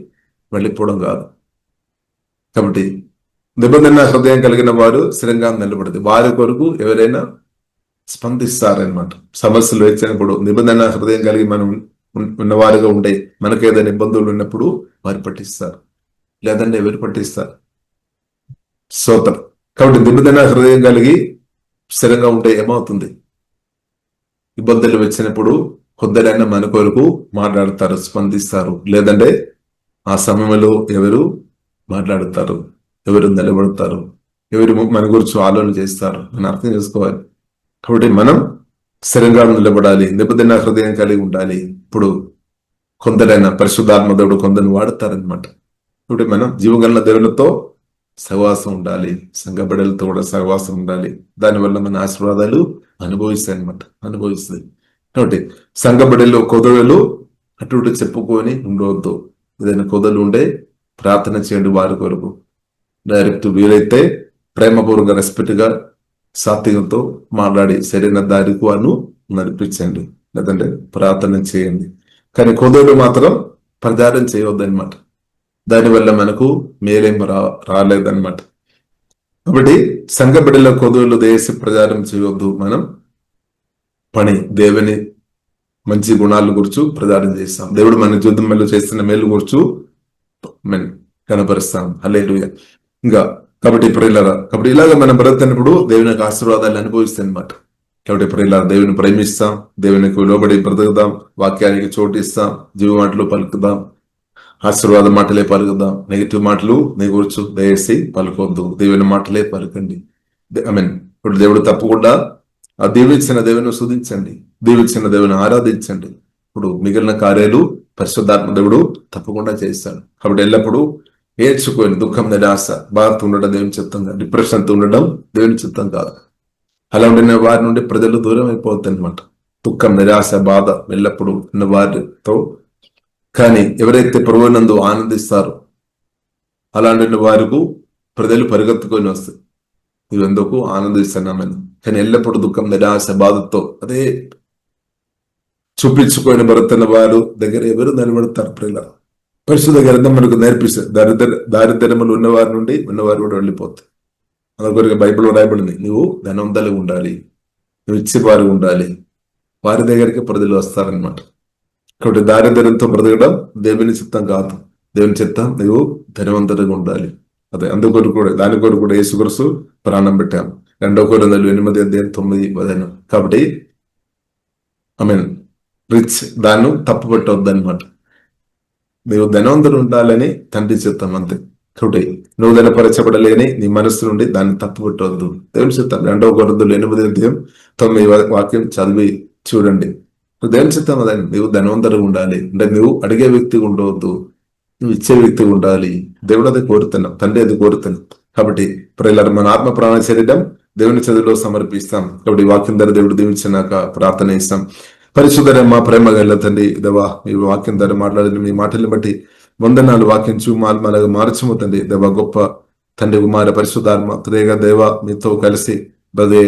వెళ్ళిపోవడం కాదు. కాబట్టి నిబంధన హృదయం కలిగిన వారు స్థిరంగా నిలబడుతుంది. వారి కొరకు ఎవరైనా స్పందిస్తారనమాట. సమస్యలు వచ్చినప్పుడు నిబంధన హృదయం కలిగి మనం ఉన్నవారుగా ఉండే, మనకు ఏదైనా ఇబ్బందులు ఉన్నప్పుడు వారు పట్టిస్తారు, లేదంటే ఎవరు పట్టిస్తారు? స్తోత్రం. కాబట్టి నిబంధన హృదయం కలిగి స్థిరంగా ఉంటే ఏమవుతుంది? ఇబ్బందులు వచ్చినప్పుడు కొందరైనా మన కొరకు మాట్లాడతారు, స్పందిస్తారు, లేదంటే ఆ సమయంలో ఎవరు మాట్లాడతారు, ఎవరు నిలబడతారు, ఎవరు మన గురించి ఆలోచన చేస్తారు, మనం అర్థం చేసుకోవాలి. కాబట్టి మనం స్థిరంగా నిలబడాలి, నిబంధన హృదయం కలిగి ఉండాలి. ఇప్పుడు కొందరైనా పరిశుద్ధాత్మదేవుడు కొందరిని వాడతారనమాట. ఇప్పుడు మనం జీవగల దేవులతో సహవాసం ఉండాలి, సంఘ బిడ్డలతో కూడా సహవాసం ఉండాలి. దానివల్ల మన ఆశీర్వాదాలు అనుభవిస్తాయి. కాబట్టి సంఘ బిడ్డలు కొదవలు అటు చెప్పుకొని ఉండవద్దు. ఏదైనా కొదలు ఉండే ప్రార్థన చేయండి వారి కొరకు. డైరెక్ట్ వీలైతే ప్రేమపూర్వక రెస్పెక్ట్ గా సాత్వికంతో మాట్లాడి సరైన దారికి వారు నడిపించండి, లేదంటే ప్రార్థన చేయండి. కానీ కొదవలు మాత్రం ప్రచారం చేయవద్దు అనమాట. దానివల్ల మనకు మేలేం రాలేదన్నమాట. కాబట్టి సంఘ బిడ్డల కొదవలు దేశ ప్రచారం చేయవద్దు. మనం దేవుని మంచి గుణాల గురించి ప్రచారం చేస్తాం. దేవుడు మన జీవితంలో చేస్తున్న మేలు గురించి కనపరుస్తాం. హల్లెలూయా. ఇంకా కాబట్టి కాబట్టి ఇలాగ మనం బ్రతుకున్నప్పుడు దేవుని యొక్క ఆశీర్వాదాలు అనుభవిస్తాం అనమాట. కాబట్టి ఇప్పుడు ఇలా దేవుని ప్రేమిస్తాం, దేవునికి లోబడి బ్రతుకుదాం, వాక్యానికి చోటు ఇస్తాం, జీవ మాటలు పలుకుదాం, ఆశీర్వాద మాటలే పలుకుదాం. నెగిటివ్ మాటలు నీ గురించి దయచేసి పలుకోవద్దు, దేవుని మాటలే పలుకండి. ఇప్పుడు దేవుడు తప్పకుండా ఆ దీవించిన దేవుని స్తుతించండి, దీవించిన దేవుని ఆరాధించండి. ఇప్పుడు మిగిలిన కార్యాలు పరిశుద్ధాత్మ దేవుడు తప్పకుండా చేస్తాడు. కాబట్టి ఎల్లప్పుడూ ఏడ్చుకొని దుఃఖం, నిరాశ, బాధతో ఉండడం దేవుని చిత్తం కాదు, డిప్రెషన్తో ఉండడం దేవుని చిత్తం కాదు. అలా ఉండిన వారి నుండి ప్రజలు దూరం అయిపోతుంది అనమాట. దుఃఖం, నిరాశ, బాధ ఎల్లప్పుడూ ఉన్న వారితో. కానీ ఎవరైతే ప్రభువునందు ఆనందిస్తారో అలాంటి వారికి ప్రజలు పరిగెత్తుకొని వస్తాయి, ఇవెందుకు ఆనందిస్తున్నామని. కానీ ఎల్లప్పుడూ దుఃఖం, నిరాశ, బాధతో అదే చూపించుకొని బ్రతున్న వారు దగ్గర ఎవరు నిలబడతారు? ప్రియుల పరిశుద్ధ గ్రంథం మనకు నేర్పిస్తుంది, దారిద్ర్యములు ఉన్నవారి నుండి ఉన్నవారు కూడా వెళ్ళిపోతాయి. అందుకొరకు బైబిల్ రాయబడింది, నువ్వు ధనవంతులుగా ఉండాలి, నువ్వు ఇచ్చేవారు ఉండాలి. వారి దగ్గరికి ప్రజలు వస్తారనమాట. కాబట్టి దారిద్ర్యంతో బ్రతకడం దేవుని చిత్తం కాదు. దేవుని చిత్తం నువ్వు ధనవంతుడిగా ఉండాలి. అదే అందుకొరకు కూడా దాని కొరకు కూడా యేసుక్రీస్తు ప్రాణం పెట్టాం. 2 కొరింథీయులు 8:9. కాబట్టి రిచ్ దాన్ని తప్పు పెట్టవద్దు అనమాట. నువ్వు ధనవంతుడు ఉండాలని తండ్రి చిత్తం అంతే. కాబట్టి నువ్వు ధనపరచబడలేని నీ మనస్సు నుండి దాన్ని తప్పు పెట్టవద్దు. దేవుని చిత్తం 2 కొరింథీయులు 8:9 వాక్యం చదివి చూడండి. నువ్వు దేవుని చిత్తం అదని నువ్వు ధనవంతుడు ఉండాలి అంటే నువ్వు అడిగే వ్యక్తిగా ఉండవద్దు, నువ్వు ఇచ్చే వ్యక్తిగా ఉండాలి. దేవుడు అది కోరుతున్నాం, తండ్రి అది కోరుతున్నాం. కాబట్టి ప్రియులారా, మన ఆత్మ ప్రాణ శరీరం దేవుని చదువులో సమర్పిస్తాం. కాబట్టి వాక్యం ధర దేవుడు దీవించినాక ప్రార్థన ఇస్తాం. పరిశుద్ధ మా ప్రేమ గల తండ్రి దేవా, మీ వాక్యం ధర మాట్లాడిన మీ మాటలను బట్టి వందనాలు. వాక్యం చూమాలగా మార్చము తండ్రి దేవా. గొప్ప తండ్రి కుమార పరిశుద్ధాత్మ త్రేగా దేవా మీతో కలిసి బదే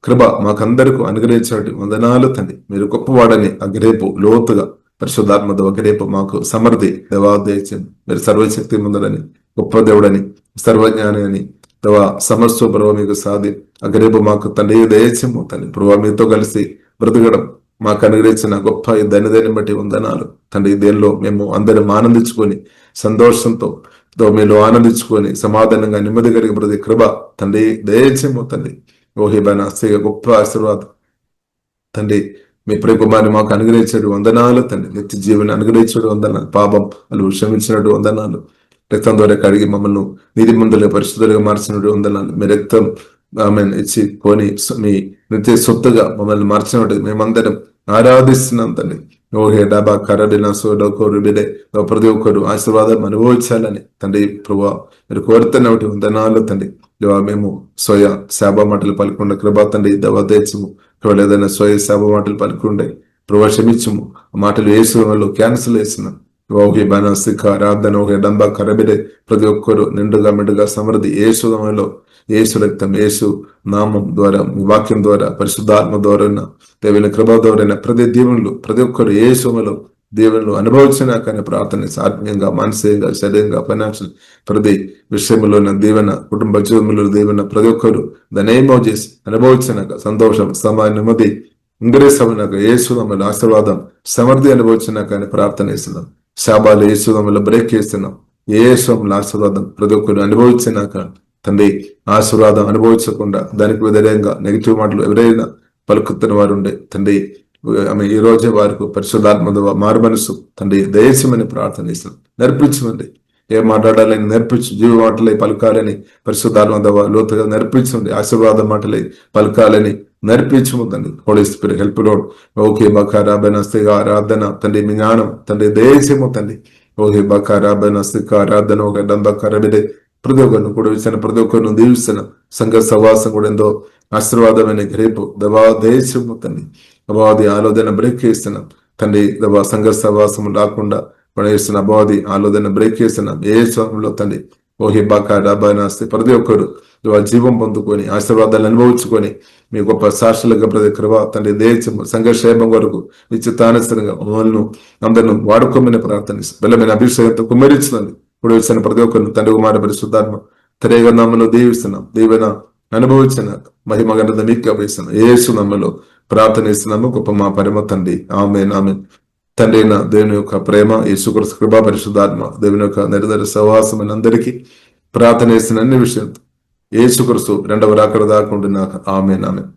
కృప మాకందరికీ అనుగ్రహించండి. వందనాలు తండ్రి. మీరు గొప్పవాడని అగ్రేపు లోతుగా పరిశుద్ధాత్మతో అగ్రేపు మాకు సమర్థి దేవాదేశం. మీరు సర్వశక్తి ముందరని గొప్ప దేవుడని సర్వజ్ఞాని అని దేవా సమస్య ప్రభావ మీకు సాధి అగ్రేపు మాకు తండ్రి దయచేము తండ్రి. ప్రభావ మీతో కలిసి బ్రతకడం మాకు అనుగ్రహించిన గొప్ప ధన్యతని బట్టి వందనాలు తండ్రి. దేనిలో మేము అందరం ఆనందించుకొని సంతోషంతో మీలో ఆనందించుకొని సమాధానంగా నెమ్మది కలిగి ప్రతి కృప తండ్రి దయచేము తండ్రి. ఓహిబానా గొప్ప ఆశీర్వాదం తండ్రి. మీ ప్రియ కుమారుని మాకు అనుగ్రహించాడు వందనాలు తండ్రి. నిత్య జీవన అనుగ్రహించాడు వందనాలు. పాపం వాళ్ళు క్షమించినట్టు వందనాలు. రక్తం ద్వారా కడిగి మమ్మల్ని నీతి మందులుగా పరిశుద్ధులుగా మార్చినట్టు వందనాలు. మీ రక్తం ఇచ్చి కొని మీ నిత్య సొత్తుగా మమ్మల్ని మార్చినట్టు మేమందరం ఆరాధిస్తున్నాం తండ్రి. ఓహే డాబా కరడిన సోడోకోరుడే ప్రతి ఒక్కరు ఆశీర్వాదం అనుభవించాలని తండ్రి ప్రభా మీరు కోరుతున్నట్టు వందనాలు తండ్రి. మేము స్వయ శాప మాటలు పలుకుండా కృపా తండ్రి దవాదేశము. ఏదైనా స్వయ శాప మాటలు పలుకుండే ప్రభా క్షమించము. ఆ మాటలు యేసులో క్యాన్సిల్ చేస్తున్నాం. ఓహే బనసిక ఆరాధన ఓహే డంబా కరబిడే ప్రతి ఒక్కరు నిండుగా మెండుగా సమృద్ధి యేసులో యేసు రక్తం యేసు నామం ద్వారా మీ వాక్యం ద్వారా పరిశుద్ధాత్మ ద్వారా దేవుని కృప ద్వారా ప్రతి దీవెనలు ప్రతి ఒక్కరు యేసులో దేవుళ్ళు అనుభవించినా కానీ ప్రార్థన ఆత్మీయంగా మానసికంగా శరీరంగా ఫైనాన్షియల్ ప్రతి విషయంలో దీవెన కుటుంబ జీవనంలో దీవెన ప్రతి ఒక్కరు దాన్ని చేసి అనుభవించినాక సంతోషం సమాన నెమ్మది ఇంగ్రేసమైనాక యేసునామలో ఆశీర్వాదం సమృద్ధి అనుభవించినా కానీ ప్రార్థన చేస్తున్నాం. శాబాలు యేసునామలో బ్రేక్ చేస్తున్నాం. యేసునామలో ఆశీర్వాదం ప్రతి ఒక్కరు అనుభవించినాక తండ్రి ఆశీర్వాదం అనుభవించకుండా దానికి వ్యతిరేకంగా నెగిటివ్ మాటలు ఎవరైనా పలుకుతున్న వారు ఉండే తండ్రి ఆమె ఈ రోజే వారికి పరిశుద్ధాత్మ మారు మనసు తండ్రి దయచేయమని ప్రార్థన చేస్తున్నాం. నేర్పించమండి. ఏం మాట్లాడాలని నేర్పించు. జీవ మాటలై పలకాలని పరిశుద్ధాత్మ లోతుగా నేర్పించండి. ఆశీర్వాద మాటలై పలకాలని నేర్పించము తండ్రి. Holy spirit help lord okay బకారాబనస్తిగా ఆరాధన తండ్రి మీ జ్ఞానం తండ్రి దయచేయము తండ్రి. ఓకే బకారాబనస్తిగా ఆరాధన ఒక డంబకరబిడే ప్రతి ఒక్కరిని కూడా ఇచ్చిన ప్రతి ఒక్కరిని దీవిస్తున్న సంఘ సవాసం కూడా ఎంతో ఆశీర్వాదమైన గ్రేపు దవా దేశము తండ్రి. అబాది ఆలోచన బ్రేక్ చేస్తున్నాం తండ్రి. దవా సంఘ సవాసం రాకుండా పడేస్తున్న అబాది ఆలోచన బ్రేక్ చేస్తున్నాం ఏ స్వామిలో తండ్రి. ఓహి బాకా డాబానాస్తి ప్రతి ఒక్కరు జీవం పొందుకొని ఆశీర్వాదాలు అనుభవించుకొని మీ గొప్ప సాక్షులుగా ప్రతి కృప తండ్రి దేశము సంఘక్షేమం వరకు నిశ్చితానుసరంగా మమ్మల్ని అందరిని వాడుకోమని ప్రార్థనిస్తాం. బలమైన అభిషేకంతో కుమ్మరించుతుంది ఇప్పుడు వచ్చిన ప్రతి ఒక్కరిని తండ్రి కుమార పరిశుద్ధాత్మ తెరేగా నమ్మలో దీవిస్తున్నాం. దీవెన అనుభవించిన మహిమ గణత మీకు అభిస్తున్నాం. యేసు నమ్మలో ప్రార్థన ఇస్తున్నాము గొప్ప మా పరమ తండ్రి. ఆమేన్ ఆమేన్. తండ్రి అయిన దేవుని యొక్క ప్రేమ యేసుక్రీస్తు కృపా పరిశుద్ధాత్మ దేవుని యొక్క నిరంతర సహవాసమైన అందరికీ ప్రార్థన చేసిన అన్ని విషయంతో యేసుక్రీస్తు రెండవ రాకడ దాకా ఉంటున్నాక ఆమేన్ ఆమేన్.